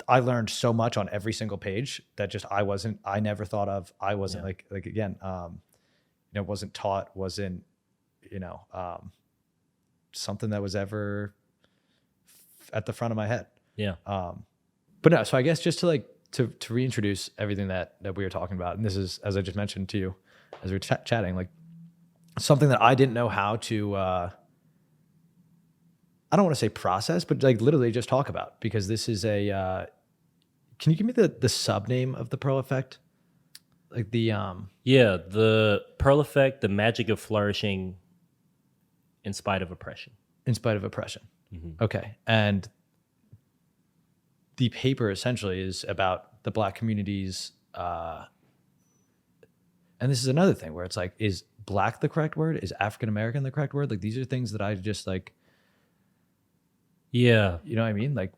I learned so much on every single page that just I never thought of. I wasn't wasn't taught, wasn't, something that was ever at the front of my head. Yeah. But no, so I guess just to reintroduce everything that we were talking about, and this is, as I just mentioned to you as we were chatting, like something that I didn't know how to, I don't want to say process, but like literally just talk about, because this is can you give me the sub name of the Pearl effect? Like the Pearl effect, the magic of flourishing in spite of oppression. In spite of oppression. Mm-hmm. Okay. And the paper essentially is about the Black communities. And this is another thing where it's like, is Black the correct word? Is African-American the correct word? Like, these are things that I just like. Yeah. You know what I mean? Like,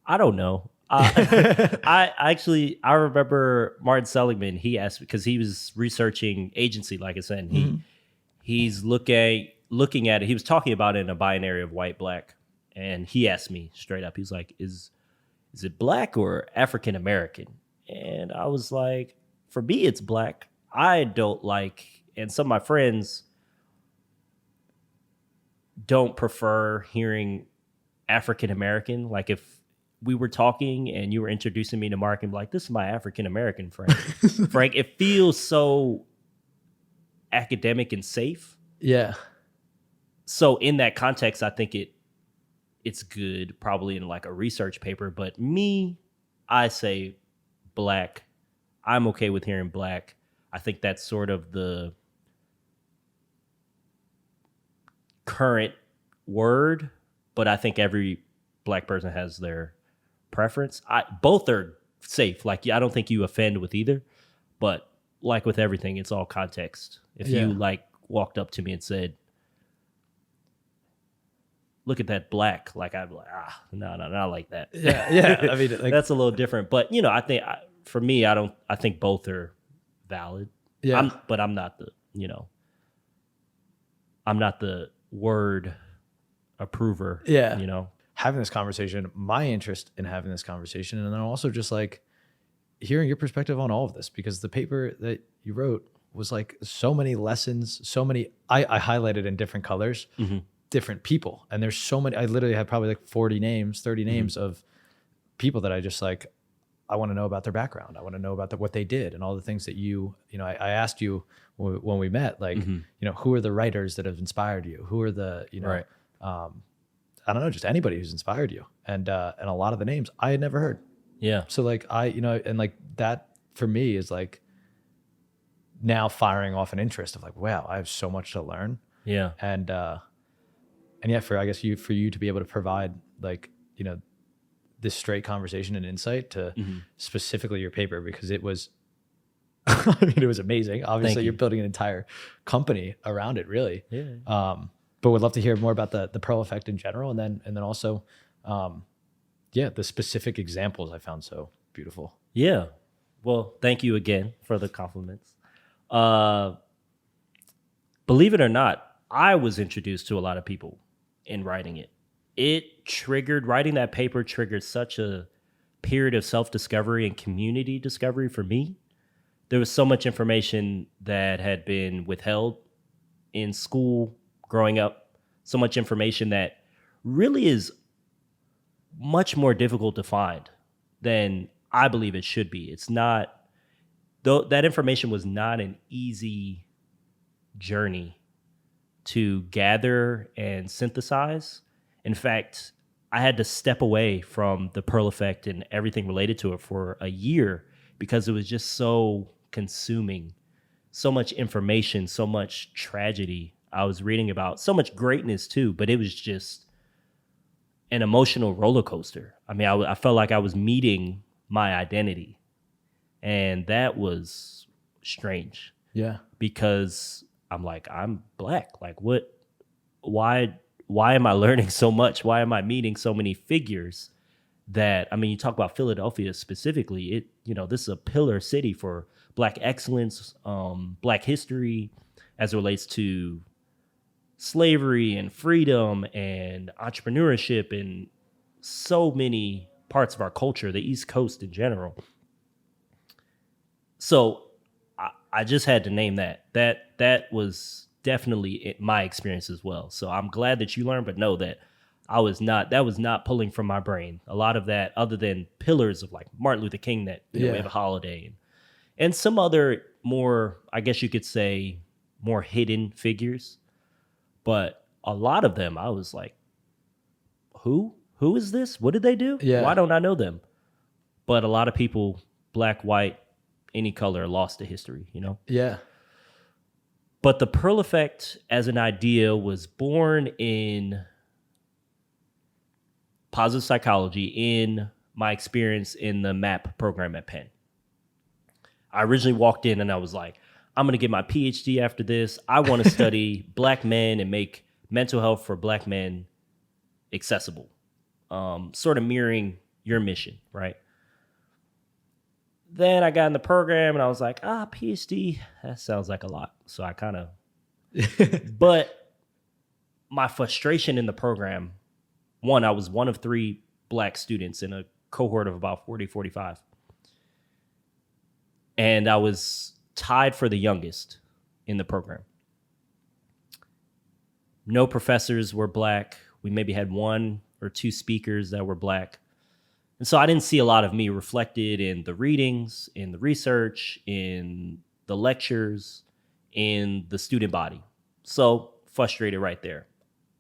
I don't know. I remember Martin Seligman, he asked, because he was researching agency, like I said, and he's looking at it. He was talking about it in a binary of white, Black. And he asked me straight up, he's like, is it Black or African American? And I was like, for me, it's Black. I don't like, and some of my friends don't prefer hearing African American. Like if we were talking and you were introducing me to Mark and be like, this is my African American friend. Frank, it feels so academic and safe. Yeah. So in that context, I think it's good probably in like a research paper, but me, I say Black. I'm okay with hearing Black. I think that's sort of the current word, but I think every Black person has their preference. Both are safe. Like, I don't think you offend with either, but like with everything, it's all context. If you like walked up to me and said, look at that Black, like I'd be like, no, not like that. Yeah. I mean, like, that's a little different. But I think for me, I think both are valid. Yeah. But I'm not the, I'm not the word approver. Yeah. Having this conversation, my interest in having this conversation, and then also just like hearing your perspective on all of this, because the paper that you wrote was like so many lessons, so many, I highlighted in different colors, different people. And there's so many, I literally had probably like 40 names, 30 names of people that I just like, I want to know about their background. I want to know about what they did and all the things that I asked you when we met, like, who are the writers that have inspired you? Who are the, Right. I don't know, just anybody who's inspired you. And a lot of the names I had never heard. Yeah. So like and like that for me is like now firing off an interest of like, wow, I have so much to learn. Yeah. And yeah, for you to be able to provide like, this straight conversation and insight to specifically your paper, because it was, I mean, it was amazing. Obviously you're building an entire company around it, really. Yeah. But would love to hear more about the Pearl effect in general. And then also, the specific examples I found so beautiful. Yeah. Well, thank you again for the compliments. Believe it or not, I was introduced to a lot of people in writing it. Writing that paper triggered such a period of self-discovery and community discovery for me. There was so much information that had been withheld in school growing up, so much information that really is much more difficult to find than I believe it should be. It's not, though, that information was not an easy journey to gather and synthesize. In fact, I had to step away from the Pearl effect and everything related to it for a year because it was just so consuming. So much information, so much tragedy I was reading about, so much greatness too, but it was just an emotional roller coaster. I mean, I felt like I was meeting my identity, and that was strange. Yeah. Because I'm like, I'm Black. Like, why am I learning so much? Why am I meeting so many figures that, I mean, you talk about Philadelphia specifically, this is a pillar city for Black excellence, Black history as it relates to slavery and freedom and entrepreneurship and so many parts of our culture, the East Coast in general. So I just had to name that. That was definitely my experience as well. So I'm glad that you learned, but know that that was not pulling from my brain. A lot of that, other than pillars of like Martin Luther King, that we have a holiday, and some other more, I guess you could say, more hidden figures. But a lot of them, I was like, who is this? What did they do? Yeah. Why don't I know them? But a lot of people, Black, white, any color, lost to history, Yeah. But the Pearl effect as an idea was born in positive psychology in my experience in the MAP program at Penn. I originally walked in and I was like, I'm going to get my PhD after this. I want to study Black men and make mental health for Black men accessible. Sort of mirroring your mission, right? Then I got in the program and I was like, PhD, that sounds like a lot. So I kind of, but my frustration in the program, I was one of 3 Black students in a cohort of about 40, 45. And I was tied for the youngest in the program. No professors were Black. We maybe had 1 or 2 speakers that were Black. And so I didn't see a lot of me reflected in the readings, in the research, in the lectures, in the student body. So frustrated right there.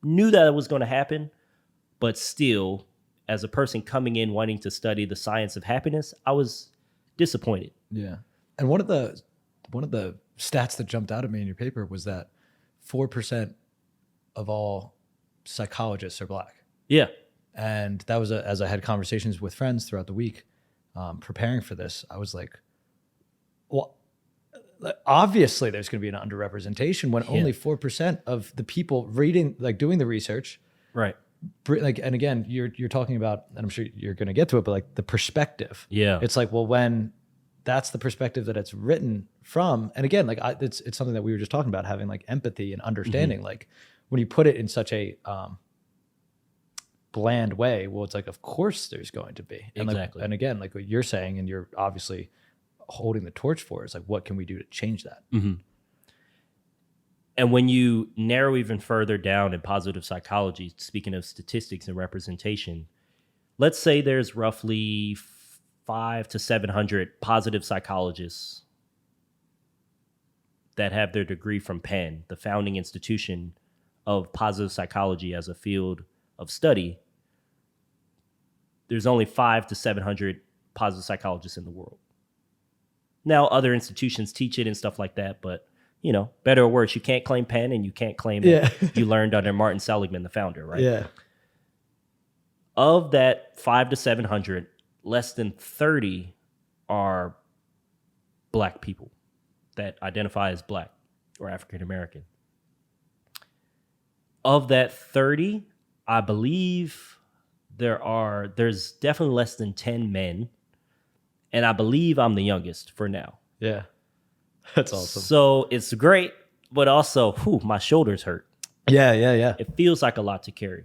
knew that it was going to happen, but still, as a person coming in wanting to study the science of happiness, I was disappointed. Yeah. And one of the stats that jumped out at me in your paper was that 4% of all psychologists are Black. Yeah. And that was as I had conversations with friends throughout the week, preparing for this, I was like, well, obviously there's going to be an underrepresentation when only 4% of the people reading, like doing the research. Right. Like, and again, you're talking about, and I'm sure you're going to get to it, but like the perspective. Yeah. It's like, well, when that's the perspective that it's written from, and again, like it's something that we were just talking about, having like empathy and understanding. Like when you put it in such a bland way, well, it's like, of course there's going to be. And Exactly. Like, and again, like what you're saying, and you're obviously holding the torch for, is like, what can we do to change that? Mm-hmm. And when you narrow even further down in positive psychology, speaking of statistics and representation, let's say there's roughly 500 to 700 positive psychologists that have their degree from Penn, the founding institution of positive psychology as a field of study. There's only 500 to 700 positive psychologists in the world. Now, other institutions teach it and stuff like that, but you know, better or worse, you can't claim Penn and you can't claim that you learned under Martin Seligman, the founder, right? Yeah. Of that 500 to 700, less than 30 are Black people that identify as Black or African American. Of that 30, I believe there's definitely less than 10 men, and I believe I'm the youngest for now. Yeah. That's awesome. So it's great, but also, my shoulders hurt. Yeah. It feels like a lot to carry.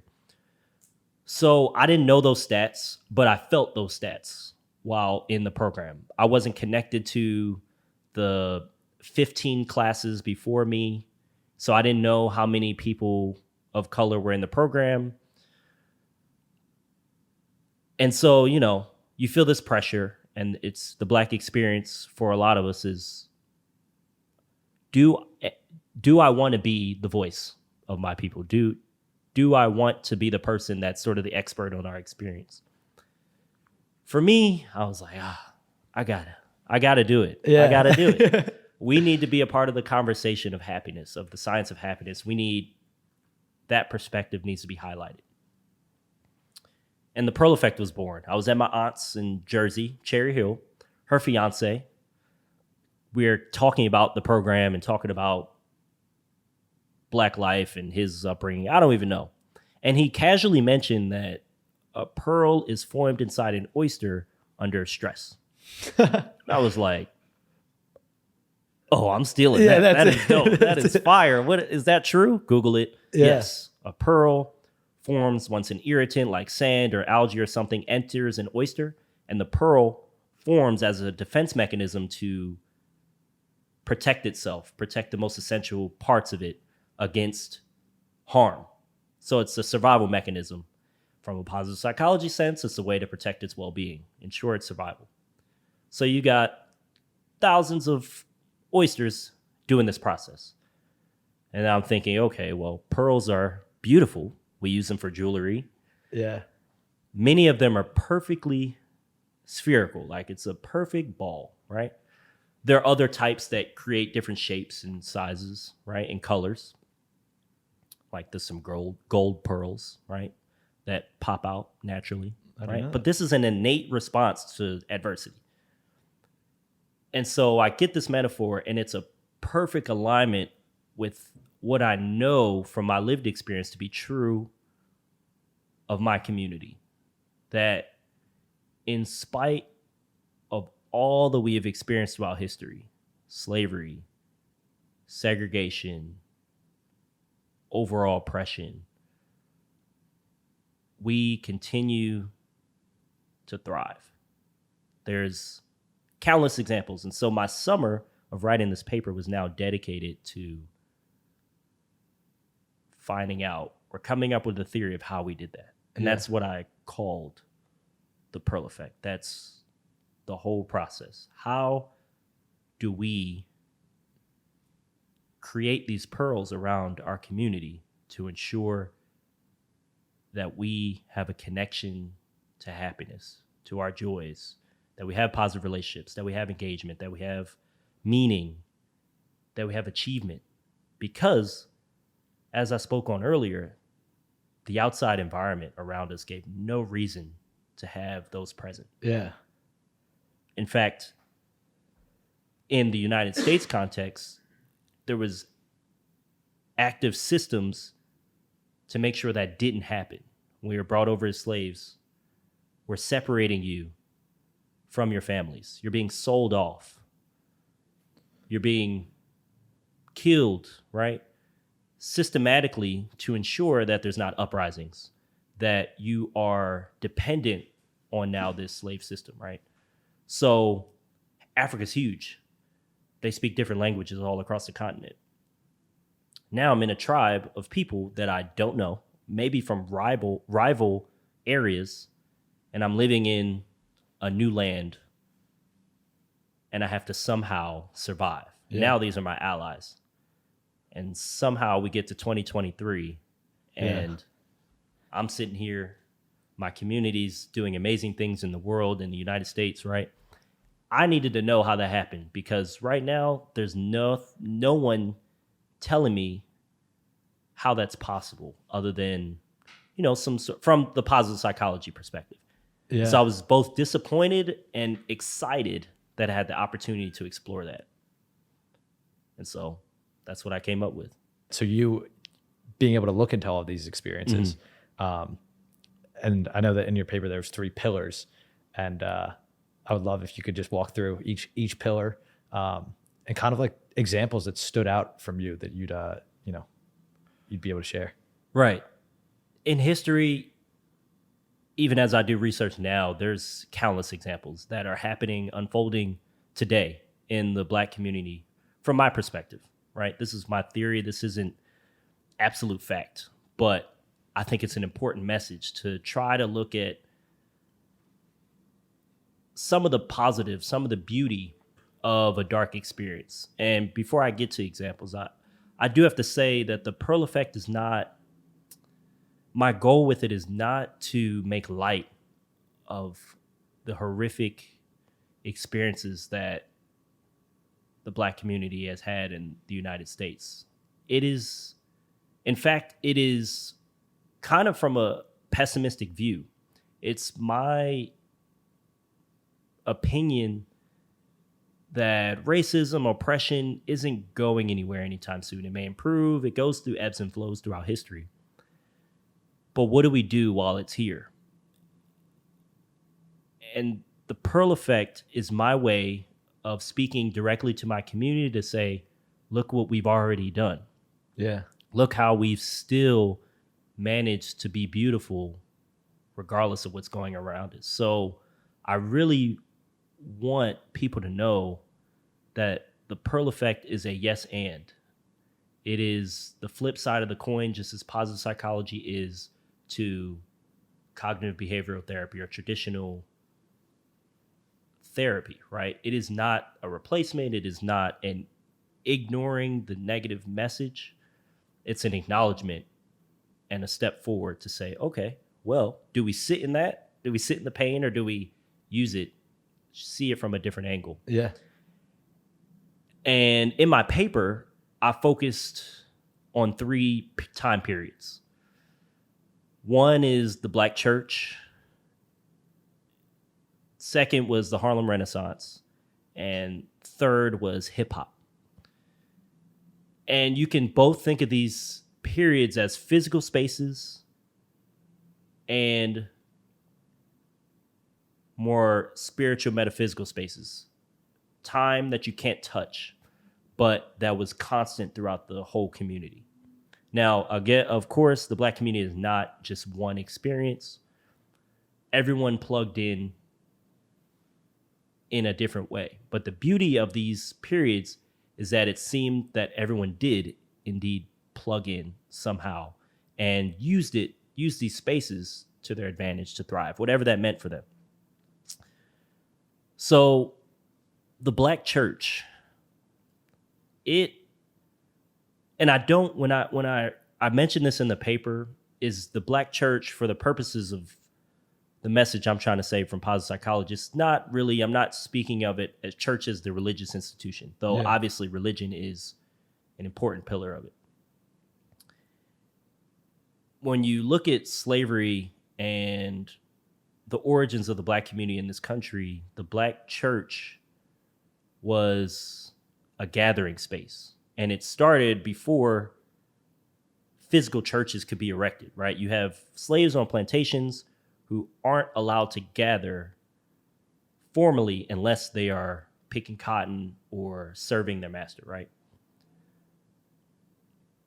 So I didn't know those stats, but I felt those stats while in the program. I wasn't connected to the 15 classes before me, so I didn't know how many people of color were in the program. And so, you know, you feel this pressure, and it's the Black experience for a lot of us is, do I want to be the voice of my people? Do I want to be the person that's sort of the expert on our experience? For me, I was like, I gotta do it. Yeah. I gotta do it. We need to be a part of the conversation of happiness, of the science of happiness. That perspective needs to be highlighted. And the Pearl Effect was born. I was at my aunt's in Jersey, Cherry Hill, her fiance. We're talking about the program and talking about Black life and his upbringing. I don't even know. And he casually mentioned that a pearl is formed inside an oyster under stress. I was like, oh, I'm stealing that. That is dope. That is fire. What is that true? Google it. Yeah. Yes. A pearl forms once an irritant like sand or algae or something enters an oyster, and the pearl forms as a defense mechanism to protect itself, protect the most essential parts of it against harm. So it's a survival mechanism. From a positive psychology sense, it's a way to protect its well-being, ensure its survival. So you got thousands of oysters doing this process. And I'm thinking, okay, well, pearls are beautiful. We use them for jewelry. Yeah. Many of them are perfectly spherical, like it's a perfect ball, right? There are other types that create different shapes and sizes, right, and colors. Like there's some gold pearls, right, that pop out naturally, right? But this is an innate response to adversity. And so I get this metaphor, and it's a perfect alignment with what I know from my lived experience to be true of my community. That in spite of all that we have experienced throughout history, slavery, segregation, overall oppression, we continue to thrive. There's countless examples. And so my summer of writing this paper was now dedicated to finding out or coming up with a theory of how we did that. And that's what I called the Pearl Effect. That's the whole process. How do we create these pearls around our community to ensure that we have a connection to happiness, to our joys, that we have positive relationships, that we have engagement, that we have meaning, that we have achievement. Because, as I spoke on earlier, the outside environment around us gave no reason to have those present. Yeah. In fact, in the United States context, there was active systems to make sure that didn't happen. When we were brought over as slaves, we're separating you from your families. You're being sold off. You're being killed, right? Systematically to ensure that there's not uprisings, that you are dependent on now this slave system, right? So Africa's huge. They speak different languages all across the continent. Now I'm in a tribe of people that I don't know, maybe from rival areas, and I'm living in a new land, and I have to somehow survive. Yeah. Now these are my allies. And somehow we get to 2023, and I'm sitting here, my community's doing amazing things in the world, in the United States, right? I needed to know how that happened, because right now there's no one telling me how that's possible, other than, from the positive psychology perspective. Yeah. So I was both disappointed and excited that I had the opportunity to explore that. And so that's what I came up with. So you being able to look into all of these experiences, and I know that in your paper there's 3 pillars, and I would love if you could just walk through each pillar, and kind of like examples that stood out from you that you'd be able to share. Right. In history, even as I do research now, there's countless examples that are happening, unfolding today in the Black community from my perspective, right? This is my theory. This isn't absolute fact, but I think it's an important message to try to look at some of the positives, some of the beauty of a dark experience. And before I get to examples, I do have to say that the Pearl Effect is not, my goal with it is not to make light of the horrific experiences that the Black community has had in the United States. It is, in fact, it is kind of from a pessimistic view. It's my opinion that racism, oppression isn't going anywhere anytime soon. It may improve. It goes through ebbs and flows throughout history. But what do we do while it's here? And the Pearl Effect is my way of speaking directly to my community to say, look what we've already done. Yeah. Look how we've still managed to be beautiful regardless of what's going around us. So I really want people to know that the Pearl Effect is a yes and. It is the flip side of the coin, just as positive psychology is to cognitive behavioral therapy or traditional therapy, right? It is not a replacement. It is not an ignoring the negative message. It's an acknowledgement and a step forward to say, okay, well, do we sit in that? Do we sit in the pain, or do we use it, see it from a different angle? Yeah. And in my paper, I focused on 3 time periods. One is the Black church. Second was the Harlem Renaissance. And third was hip hop. And you can both think of these periods as physical spaces and more spiritual, metaphysical spaces. Time that you can't touch, but that was constant throughout the whole community. Now, again, of course, the Black community is not just one experience. Everyone plugged in a different way. But the beauty of these periods is that it seemed that everyone did indeed plug in somehow and use these spaces to their advantage to thrive, whatever that meant for them. So the Black church, I mentioned this in the paper, is the black church, for the purposes of the message I'm trying to say from positive psychology, it's not really, I'm not speaking of it as church as the religious institution, though obviously religion is an important pillar of it. When you look at slavery and the origins of the black community in this country, the black church was a gathering space. And it started before physical churches could be erected, right? You have slaves on plantations who aren't allowed to gather formally unless they are picking cotton or serving their master, right?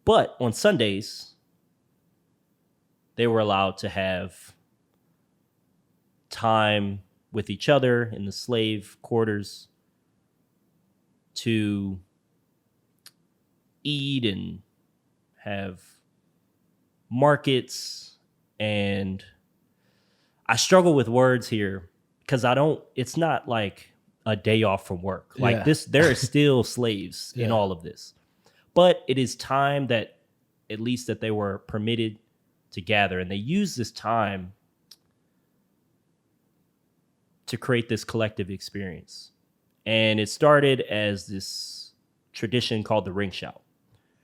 But on Sundays, they were allowed to have time with each other in the slave quarters to eat and have markets. And I struggle with words here because it's not like a day off from work. Like this, there are still slaves in all of this. But it is time that, at least, that they were permitted to gather. And they use this time to create this collective experience. And it started as this tradition called the ring shout,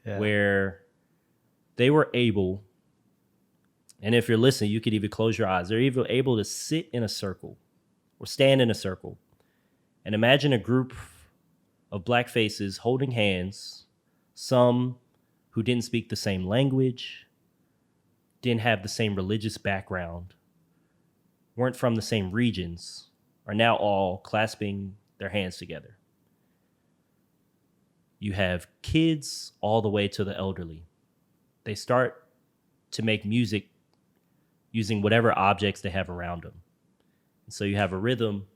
where they were able, and if you're listening, you could even close your eyes. They're even able to sit in a circle or stand in a circle and imagine a group of black faces holding hands, some who didn't speak the same language, didn't have the same religious background, weren't from the same regions, are now all clasping their hands together. You have kids all the way to the elderly. They start to make music using whatever objects they have around them. And so you have a rhythm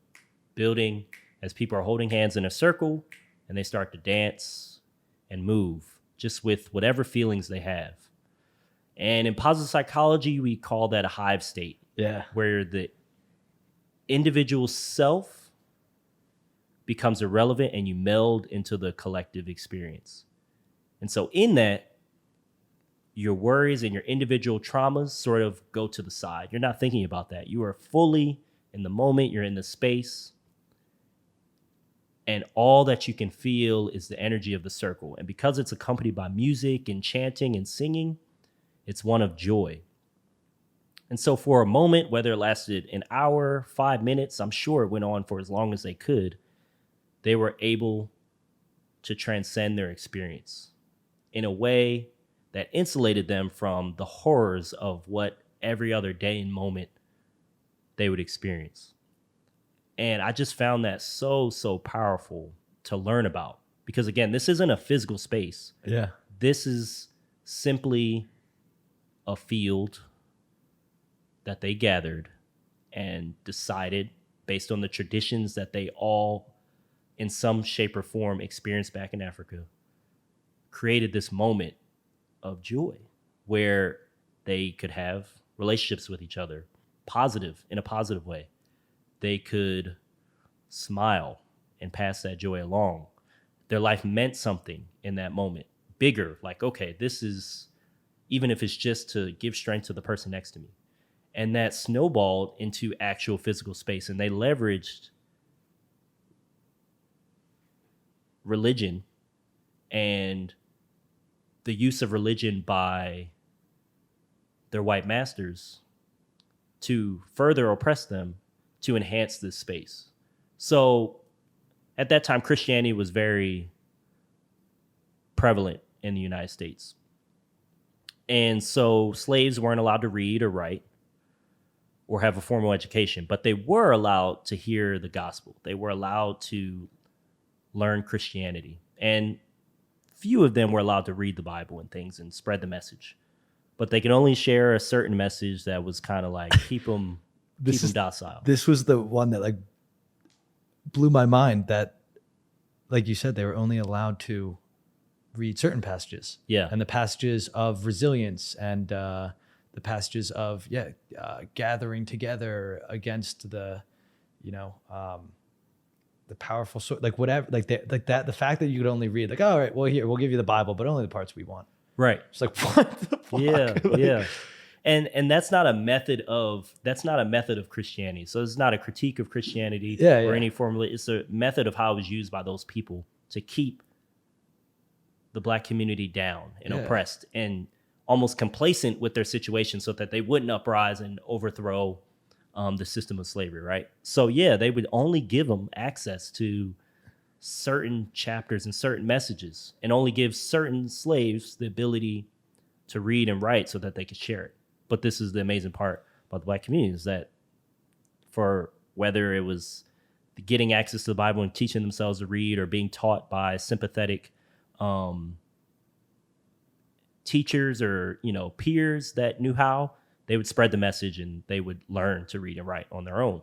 building as people are holding hands in a circle, and they start to dance and move just with whatever feelings they have. And in positive psychology, we call that a hive state, where the individual self becomes irrelevant and you meld into the collective experience. And so in that, your worries and your individual traumas sort of go to the side. You're not thinking about that. You are fully in the moment. You're in the space. And all that you can feel is the energy of the circle. And because it's accompanied by music and chanting and singing, it's one of joy. And so for a moment, whether it lasted an hour, 5 minutes, I'm sure it went on for as long as they could, they were able to transcend their experience in a way that insulated them from the horrors of what every other day and moment they would experience. And I just found that so, so powerful to learn about. Because again, this isn't a physical space. Yeah. This is simply a field that they gathered and decided, based on the traditions that they all, in some shape or form, experienced back in Africa, created this moment of joy where they could have relationships with each other, in a positive way. They could smile and pass that joy along. Their life meant something in that moment, bigger, like, okay, this is, even if it's just to give strength to the person next to me. And that snowballed into actual physical space. And they leveraged religion and the use of religion by their white masters to further oppress them, to enhance this space. So at that time, Christianity was very prevalent in the United States. And so slaves weren't allowed to read or write or have a formal education, but they were allowed to hear the gospel. They were allowed to learn Christianity. And few of them were allowed to read the Bible and things and spread the message. But they could only share a certain message that was kind of like, keep them docile. This was the one that like blew my mind, that, like you said, they were only allowed to read certain passages. Yeah. And the passages of resilience and the passages of gathering together against the powerful sort, like whatever, like that. The fact that you could only read, like, all right, well, here, we'll give you the Bible, but only the parts we want. Right. It's like, what the fuck? Yeah. Like, yeah. And that's not a method of Christianity. So it's not a critique of Christianity Yeah, or yeah. any formula. It's a method of how it was used by those people to keep the Black community down and Yeah. oppressed and almost complacent with their situation so that they wouldn't uprise and overthrow the system of slavery, right? So yeah, they would only give them access to certain chapters and certain messages and only give certain slaves the ability to read and write so that they could share it. But this is the amazing part about the Black community is that for whether it was getting access to the Bible and teaching themselves to read or being taught by sympathetic teachers or, peers that knew how, they would spread the message and they would learn to read and write on their own.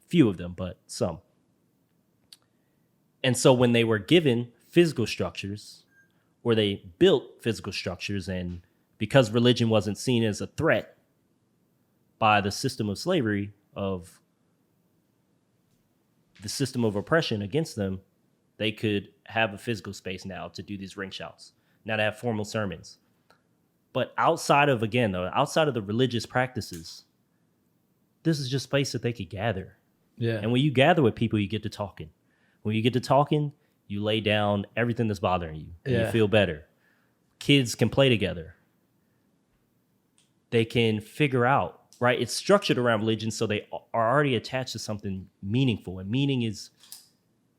Few of them, but some. And so when they were given physical structures or they built physical structures, and because religion wasn't seen as a threat by the system of slavery, of the system of oppression against them, they could have a physical space now to do these ring shouts, now to have formal sermons. But outside of the religious practices, this is just a place that they could gather. Yeah. And when you gather with people, you get to talking. When you get to talking, you lay down everything that's bothering you. And you feel better. Kids can play together. They can figure out, right? It's structured around religion, so they are already attached to something meaningful. And meaning is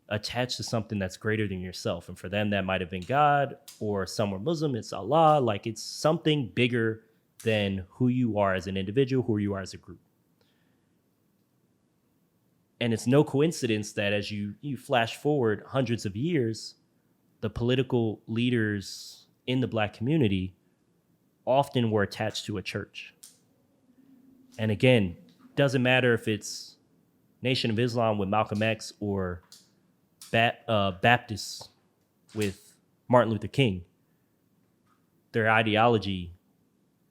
attached to something that's greater than yourself. And for them, that might have been God, or some were Muslim, it's Allah. Like, it's something bigger than who you are as an individual, who you are as a group. And it's no coincidence that as you flash forward hundreds of years, the political leaders in the Black community often were attached to a church. And again, doesn't matter if it's Nation of Islam with Malcolm X or Baptists with Martin Luther King. Their ideology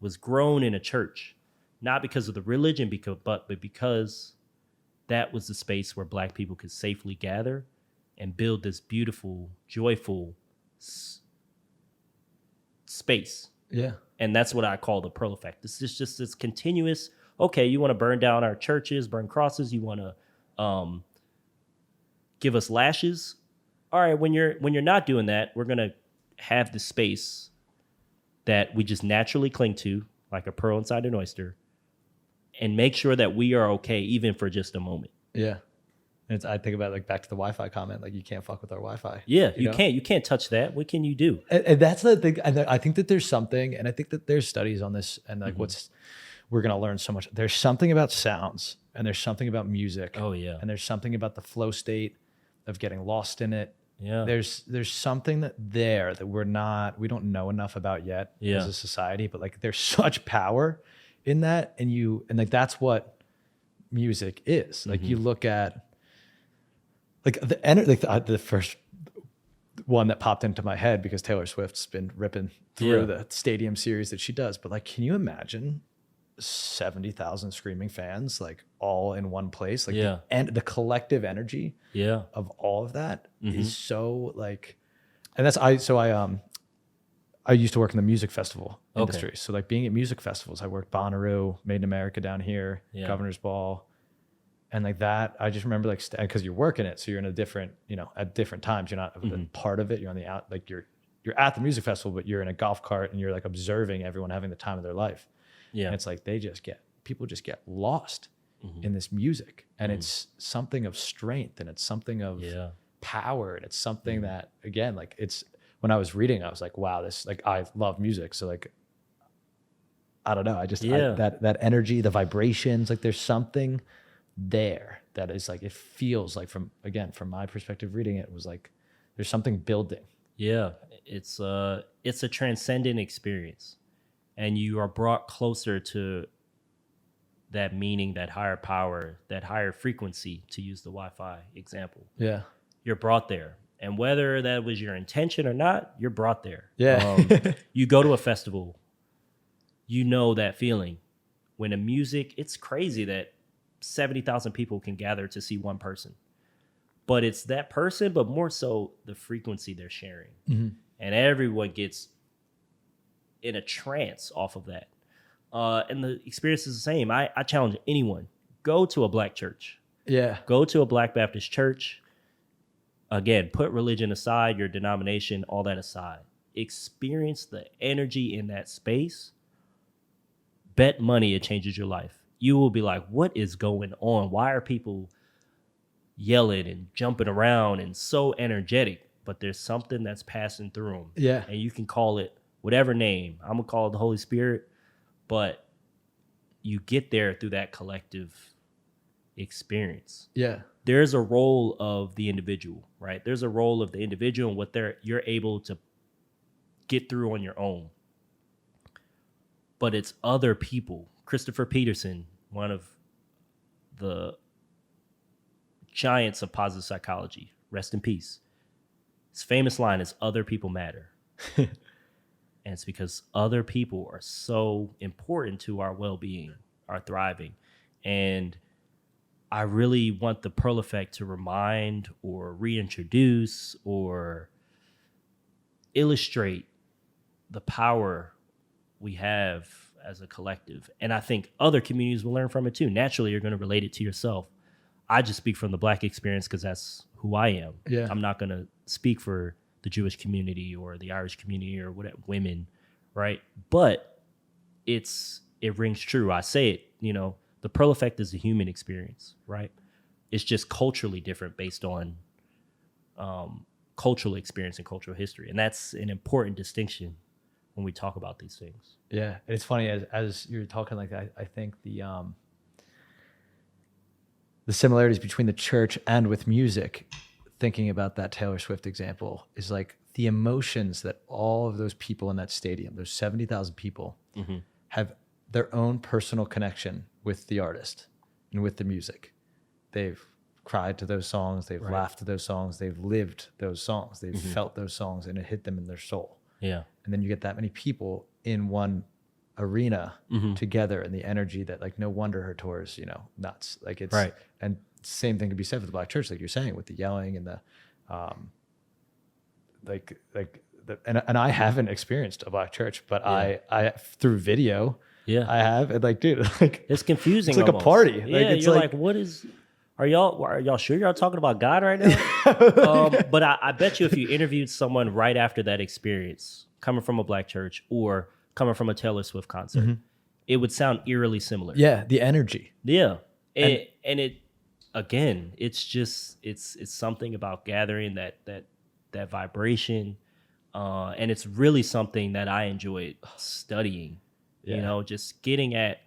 was grown in a church, not because of the religion, but because that was the space where Black people could safely gather and build this beautiful, joyful space. Yeah. And that's what I call the pearl effect. This is just this continuous, okay, you want to burn down our churches, burn crosses, you want to give us lashes. All right, when you're not doing that, we're going to have the space that we just naturally cling to, like a pearl inside an oyster, and make sure that we are okay, even for just a moment. Yeah. I think about, like, back to the Wi-Fi comment, like, you can't fuck with our Wi-Fi. Yeah, you know? You can't touch that. What can you do? And that's the thing. And I think that there's something, and I think that there's studies on this, and like we're going to learn so much. There's something about sounds, and there's something about music. Oh, yeah. And there's something about the flow state of getting lost in it. Yeah. There's something that we don't know enough about yet as a society, but like there's such power in that. And like, that's what music is. Like, you look at, like, the first one that popped into my head, because Taylor Swift's been ripping through the stadium series that she does. But like, can you imagine 70,000 screaming fans, like, all in one place? Like, the collective energy of all of that is so, like, and that's, I used to work in the music festival industry. So like, being at music festivals, I worked Bonnaroo, Made in America down here, Governor's Ball. And like that, I just remember, like, because you're working it, so you're in a different, at different times, you're not a part of it. You're on the out, like you're at the music festival, but you're in a golf cart and you're like observing everyone having the time of their life. Yeah, and it's like people just get lost in this music, and it's something of strength, and it's something of power, and it's something that, again, like, it's, when I was reading, I was like, wow, this, like, I love music, so like, I don't know, that energy, the vibrations, like, there's something there that is like, it feels like, from my perspective reading it, was like, there's something building. Yeah, it's a transcendent experience, and you are brought closer to that meaning, that higher power, that higher frequency, to use the Wi-Fi example. Yeah, you're brought there, and whether that was your intention or not, you're brought there. Yeah. You go to a festival, that feeling when it's crazy that 70,000 people can gather to see one person, but it's that person, but more so the frequency they're sharing, and everyone gets in a trance off of that. And the experience is the same. I challenge anyone, go to a black church. Yeah. Go to a Black Baptist church. Again, put religion aside, your denomination, all that aside. Experience the energy in that space. Bet money it changes your life. You will be like, what is going on? Why are people yelling and jumping around and so energetic? But there's something that's passing through them. Yeah. And you can call it whatever name. I'm going to call it the Holy Spirit. But you get there through that collective experience. Yeah. There's a role of the individual, right? There's a role of the individual and what you're able to get through on your own. But it's other people. Christopher Peterson, one of the giants of positive psychology, rest in peace. His famous line is, other people matter. And it's because other people are so important to our well-being, our thriving. And I really want the Pearl Effect to remind or reintroduce or illustrate the power we have as a collective. And I think other communities will learn from it too. Naturally, you're going to relate it to yourself. I just speak from the Black experience because that's who I am. Yeah. I'm not going to speak for the Jewish community or the Irish community or whatever, women, right? But it rings true. I say it, the Pearl Effect is a human experience, right? It's just culturally different based on cultural experience and cultural history. And that's an important distinction when we talk about these things. Yeah. And it's funny, as you're talking like that, I think the similarities between the church and with music, thinking about that Taylor Swift example, is like the emotions that all of those people in that stadium, those 70,000 people, have their own personal connection with the artist and with the music. They've cried to those songs, they've laughed to those songs, they've lived those songs, they've felt those songs, and it hit them in their soul. Yeah. And then you get that many people in one arena together, and the energy that, like, no wonder her tour is, nuts. Like, it's right. And same thing can be said for the Black church, like you're saying, with the yelling and the and I haven't experienced a Black church, but I through video, I have, and like, dude, like, it's confusing. It's like almost. a party. Yeah, Like, it's you're like, what is? Are y'all sure y'all talking about God right now? But I bet you if you interviewed someone right after that experience, coming from a Black church or coming from a Taylor Swift concert, it would sound eerily similar. Yeah, the energy. Yeah, and it again, it's just it's something about gathering that vibration, and it's really something that I enjoyed studying. Yeah. Just getting at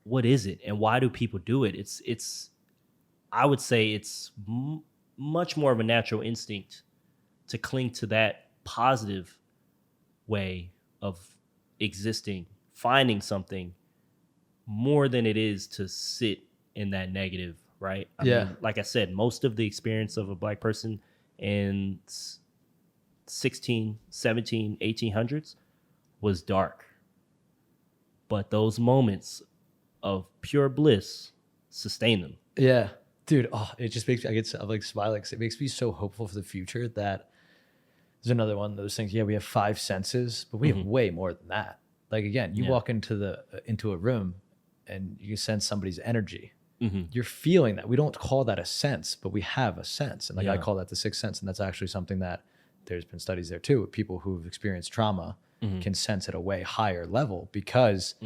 what is it and why do people do it? It's I would say it's much more of a natural instinct to cling to that positive way of existing, finding something, more than it is to sit in that negative, right? I mean, like I said, most of the experience of a Black person in 16, 17, 1800s was dark. But those moments of pure bliss sustain them. Yeah, dude. Oh, it just makes I'm like smiling because it makes me so hopeful for the future. That there's another one of those things. Yeah, we have 5 senses, but we have way more than that. Like, again, you walk into a room and you sense somebody's energy. You're feeling that. We don't call that a sense, but we have a sense, and like I call that the 6th sense, and that's actually something that there's been studies there too. People who've experienced trauma can sense at a way higher level because.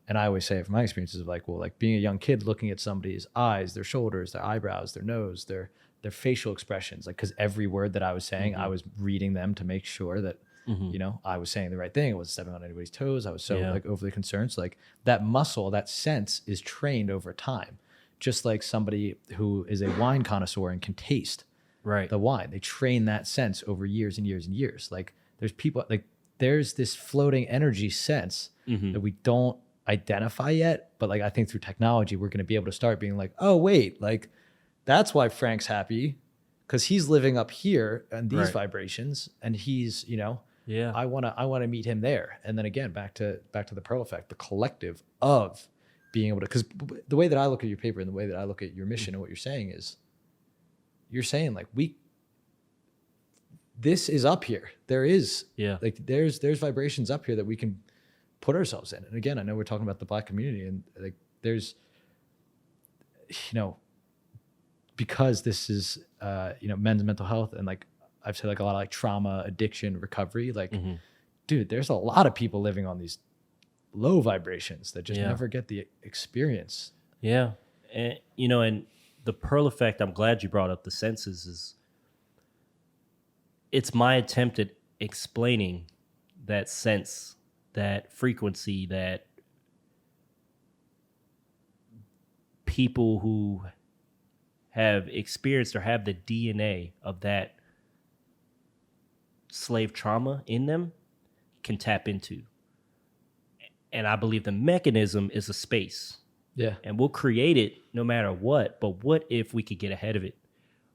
And I always say it from my experiences of like, well, like being a young kid looking at somebody's eyes, their shoulders, their eyebrows, their nose, their facial expressions, like, because every word that I was saying, I was reading them to make sure that, I was saying the right thing. I wasn't stepping on anybody's toes. I was so like overly concerned. So like that muscle, that sense is trained over time. Just like somebody who is a wine connoisseur and can taste the wine, they train that sense over years and years and years. Like there's people, like there's this floating energy sense that we don't identify yet, but like I think through technology we're going to be able to start being like, oh wait, like that's why Frank's happy, because he's living up here and these vibrations, and he's I want to meet him there. And then again, back to the Pearl Effect, the collective of being able to, because the way that I look at your paper and the way that I look at your mission and what you're saying is, you're saying like this is up here. There is like there's vibrations up here that we can put ourselves in. And again, I know we're talking about the Black community, and like there's, because this is men's mental health, and like I've said, like a lot of like trauma, addiction, recovery, like dude, there's a lot of people living on these low vibrations that just never get the experience. Yeah. And and the Pearl effect, I'm glad you brought up the senses, is it's my attempt at explaining that sense, that frequency, that people who have experienced or have the DNA of that slave trauma in them can tap into. And I believe the mechanism is a space. Yeah. And we'll create it no matter what. But what if we could get ahead of it?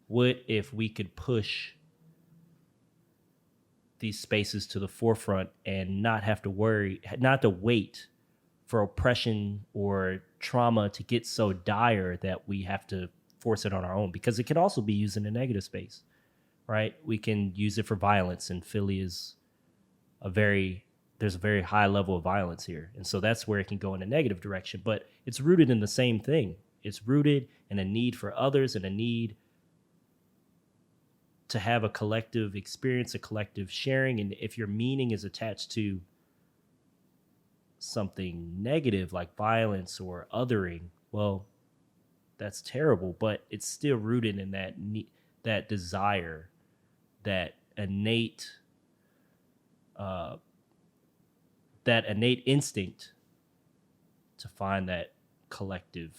What if we could push these spaces to the forefront and not have to worry, not to wait for oppression or trauma to get so dire that we have to force it on our own? Because it can also be used in a negative space, right? We can use it for violence, and Philly is there's a very high level of violence here. And so that's where it can go in a negative direction, but it's rooted in the same thing. It's rooted in a need for others and a need to have a collective experience, a collective sharing. And if your meaning is attached to something negative like violence or othering, well, that's terrible, but it's still rooted in that desire, that innate instinct to find that collective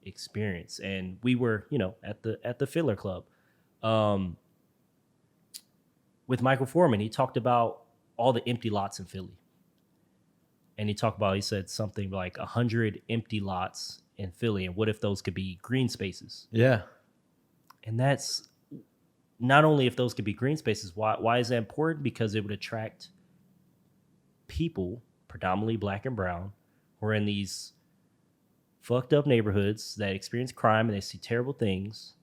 experience. And we were, at the Fiddler Club with Michael Foreman. He talked about all the empty lots in Philly. And he said something like 100 empty lots in Philly. And what if those could be green spaces? Yeah. And that's not only if those could be green spaces. Why is that important? Because it would attract people, predominantly Black and brown, who are in these fucked up neighborhoods that experience crime and they see terrible things.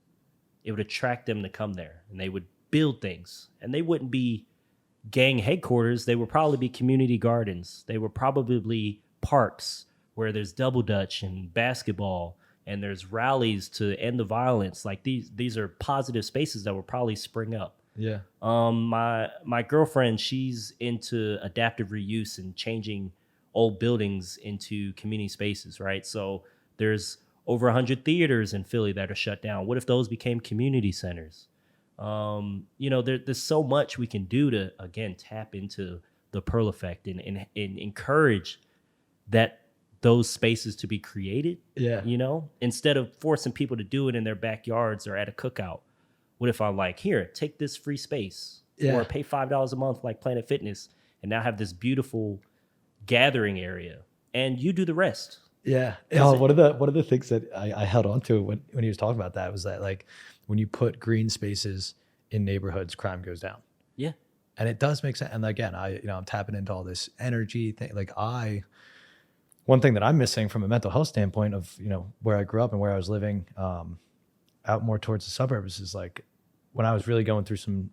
It would attract them to come there, and they would build things. And they wouldn't be gang headquarters. They would probably be community gardens. They were probably parks where there's double dutch and basketball, and there's rallies to end the violence. Like these are positive spaces that will probably spring up. Yeah. My girlfriend, she's into adaptive reuse and changing old buildings into community spaces, right? So there's over 100 theaters in Philly that are shut down. What if those became community centers? There's so much we can do to, again, tap into the Pearl effect and encourage those spaces to be created. Yeah. Instead of forcing people to do it in their backyards or at a cookout. What if I'm like, here, take this free space, or pay $5 a month like Planet Fitness, and now have this beautiful gathering area, and you do the rest. Yeah. One of the things that I held on to when he was talking about that was that, like, when you put green spaces in neighborhoods, crime goes down. Yeah. And it does make sense. And again, I'm tapping into all this energy thing. Like one thing that I'm missing from a mental health standpoint of, where I grew up and where I was living, out more towards the suburbs, is like when I was really going through some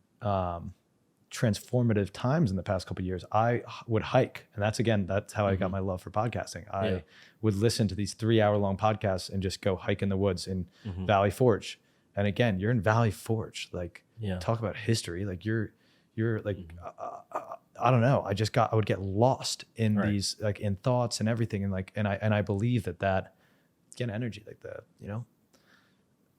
transformative times in the past couple of years, I would hike. And that's how I got my love for podcasting. I would listen to these 3-hour-long podcasts and just go hike in the woods in Valley Forge. And again, you're in Valley Forge, like talk about history. Like you're like, I don't know. I would get lost in these, like, in thoughts and everything. And I believe that again, energy, like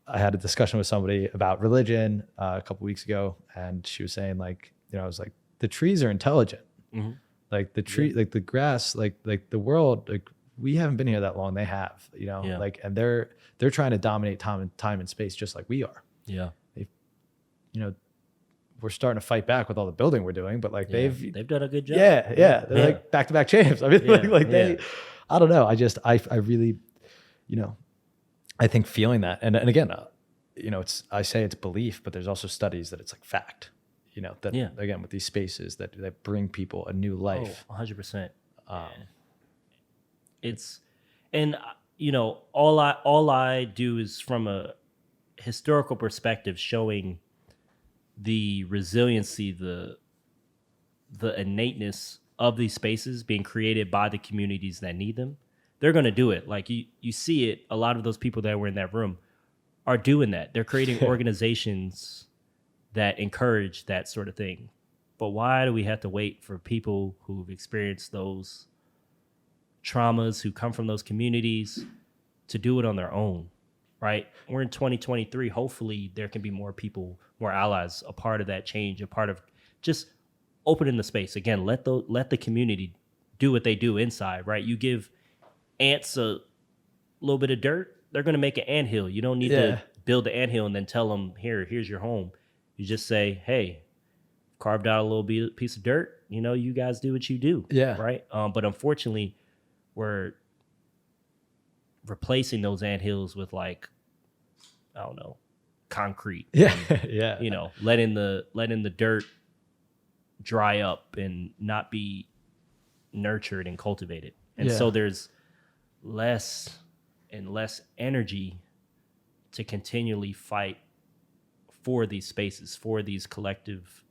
I had a discussion with somebody about religion a couple weeks ago, and she was saying, like, I was like, the trees are intelligent. Like the tree, like the grass, like the world, like we haven't been here that long. They have, like, and they're trying to dominate time and space just like we are. Yeah. We're starting to fight back with all the building we're doing, but like they've done a good job. Yeah. They're like back-to-back champs. I mean, they, I don't know. I really, I think feeling that, and again, I say it's belief, but there's also studies that it's like fact, again, with these spaces that bring people a new life. 100%. It's, and all I do is from a historical perspective, showing the resiliency, the innateness of these spaces being created by the communities that need them, they're going to do it. Like you see it, a lot of those people that were in that room are doing that. They're creating organizations that encourage that sort of thing. But why do we have to wait for people who've experienced those traumas, who come from those communities, to do it on their own, right? We're in 2023. Hopefully there can be more people, more allies, a part of that change, a part of just opening the space. Again, let the community do what they do inside, right? You give ants a little bit of dirt, they're going to make an anthill. You don't need to build the anthill and then tell them, here's your home. You just say, hey, carved out a little piece of dirt, you guys do what you do. Yeah. Right. But unfortunately, we're replacing those anthills with concrete. Yeah. And, letting the dirt dry up and not be nurtured and cultivated. And so there's less and less energy to continually fight for these spaces, for these collective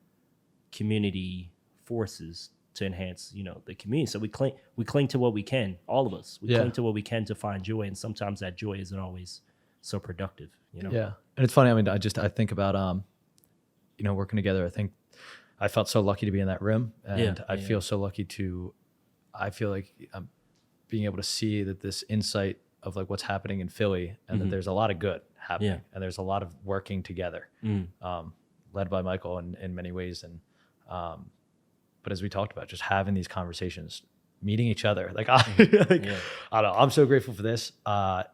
community forces to enhance, the community. So we cling to what we can, all of us. We cling to what we can to find joy, and sometimes that joy isn't always so productive. Yeah, and it's funny. I mean, I think about working together. I think I felt so lucky to be in that room, and I feel so lucky I feel like I'm being able to see that this insight of like what's happening in Philly, and that there's a lot of good happening, and there's a lot of working together, led by Michael in many ways, and. But as we talked about, just having these conversations, meeting each other, I don't know. I'm so grateful for this. I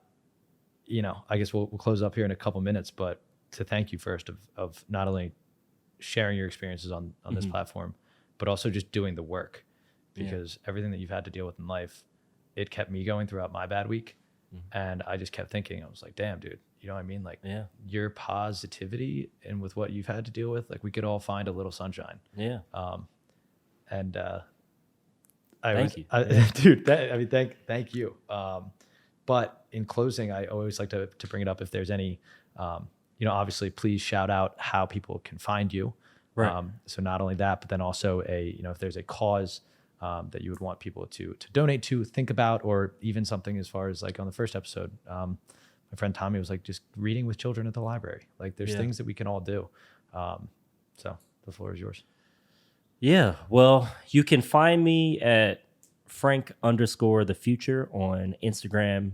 guess we'll close up here in a couple minutes, but to thank you first of not only sharing your experiences on this platform, but also just doing the work, because everything that you've had to deal with in life, it kept me going throughout my bad week. And I just kept thinking, I was like, damn, dude, you know what I mean? Like your positivity and with what you've had to deal with, like we could all find a little sunshine. Yeah. Thank you. Dude, thank you. But in closing, I always like to bring it up if there's any, obviously please shout out how people can find you. Right. So not only that, but then also if there's a cause that you would want people to donate to, think about, or even something as far as like on the first episode, my friend Tommy was like, just reading with children at the library. Like there's things that we can all do. So the floor is yours. Yeah. Well, you can find me at Frank_the future on Instagram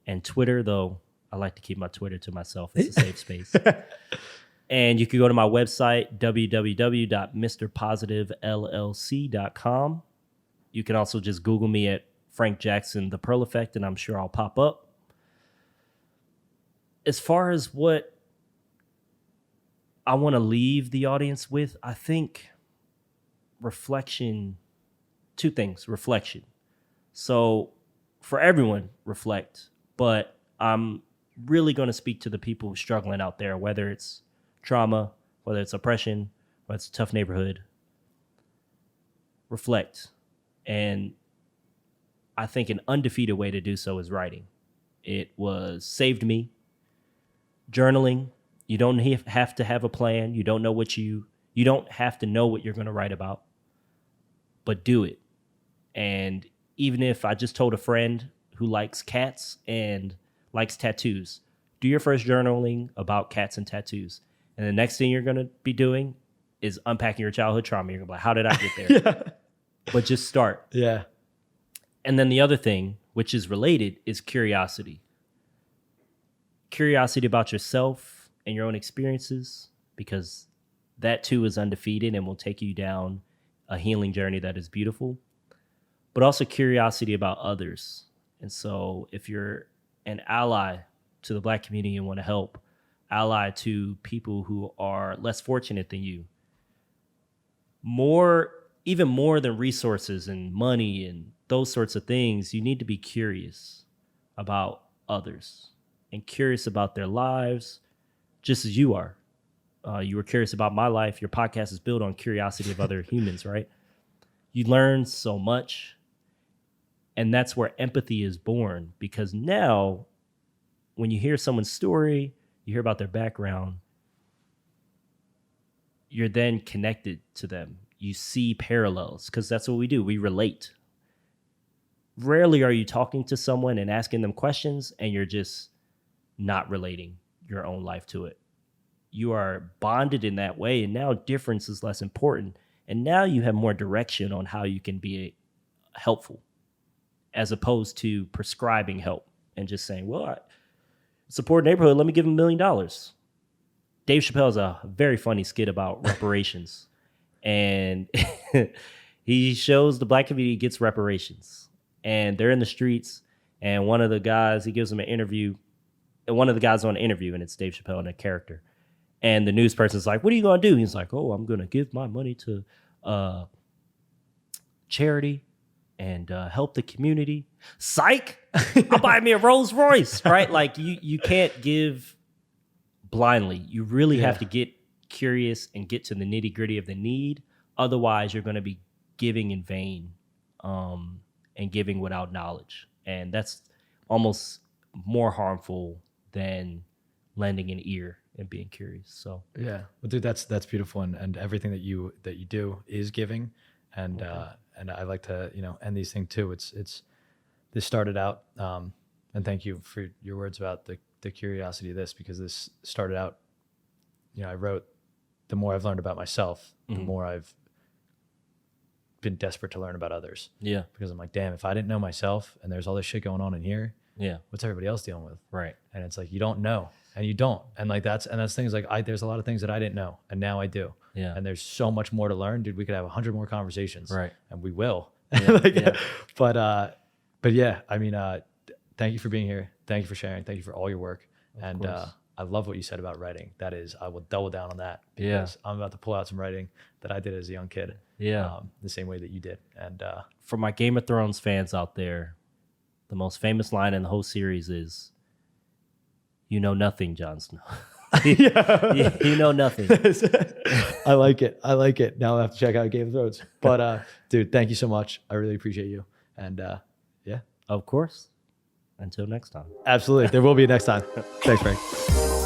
and Twitter, though I like to keep my Twitter to myself. It's a safe space. And you can go to my website, www.mrpositivellc.com. You can also just Google me at Frank Jackson, The Pearl Effect, and I'm sure I'll pop up. As far as what I want to leave the audience with, I think reflection, two things, reflection. So for everyone, reflect, but I'm really going to speak to the people struggling out there, whether it's trauma, whether it's oppression, whether it's a tough neighborhood. Reflect. And I think an undefeated way to do so is writing. It was saved me. Journaling. You don't have to have a plan. You don't have to know what you're going to write about, but do it. And even if I just told a friend who likes cats and likes tattoos, do your first journaling about cats and tattoos. And the next thing you're going to be doing is unpacking your childhood trauma. You're going to be like, how did I get there? But just start. Yeah. And then the other thing, which is related, is curiosity. Curiosity about yourself and your own experiences, because that too is undefeated and will take you down a healing journey that is beautiful. But also curiosity about others. And so if you're an ally to the Black community and want to help, ally to people who are less fortunate than you, even more than resources and money and those sorts of things, you need to be curious about others and curious about their lives, just as you are. You were curious about my life. Your podcast is built on curiosity of other humans, right? You learn so much. And that's where empathy is born, because now when you hear someone's story, you hear about their background, you're then connected to them. you see parallels, because that's what we do. We relate. Rarely are you talking to someone and asking them questions and you're just not relating your own life to it. You are bonded in that way, and now difference is less important. And now you have more direction on how you can be helpful, as opposed to prescribing help and just saying, well, I support a neighborhood, let me give him $1 million. Dave Chappelle has a very funny skit about reparations. And he shows the black community gets reparations. And they're in the streets, and one of the guys, he gives them an interview. And one of the guys on an interview, and it's Dave Chappelle in a character. And the news person's like, what are you going to do? He's like, oh, I'm going to give my money to charity and help the community. Psych! I'll buy me a Rolls Royce, right? Like, you can't give blindly. You really have to get curious and get to the nitty gritty of the need. Otherwise, you're going to be giving in vain and giving without knowledge. And that's almost more harmful than lending an ear and being curious. So yeah, well, dude, that's beautiful, and everything that you do is giving, and and I like to end these things too. It's this started out, and thank you for your words about the curiosity of this, because this started out. I wrote, the more I've learned about myself, the more I've been desperate to learn about others. Yeah, because I'm like, damn, if I didn't know myself, and there's all this shit going on in here. Yeah, what's everybody else dealing with? Right. And it's like, you don't know, and you don't, and like that's things like there's a lot of things that I didn't know, and now I do. Yeah. And there's so much more to learn, dude. We could have 100 more conversations. Right. And we will. Yeah. But yeah, I mean, thank you for being here. Thank you for sharing. Thank you for all your work. And I love what you said about writing. That is, I will double down on that, because I'm about to pull out some writing that I did as a young kid. Yeah. The same way that you did. And for my Game of Thrones fans out there, the most famous line in the whole series is, "You know nothing, Jon Snow." You know nothing. I like it. Now I have to check out Game of Thrones. But dude, thank you so much. I really appreciate you. And of course. Until next time. Absolutely. There will be a next time. Thanks, Frank.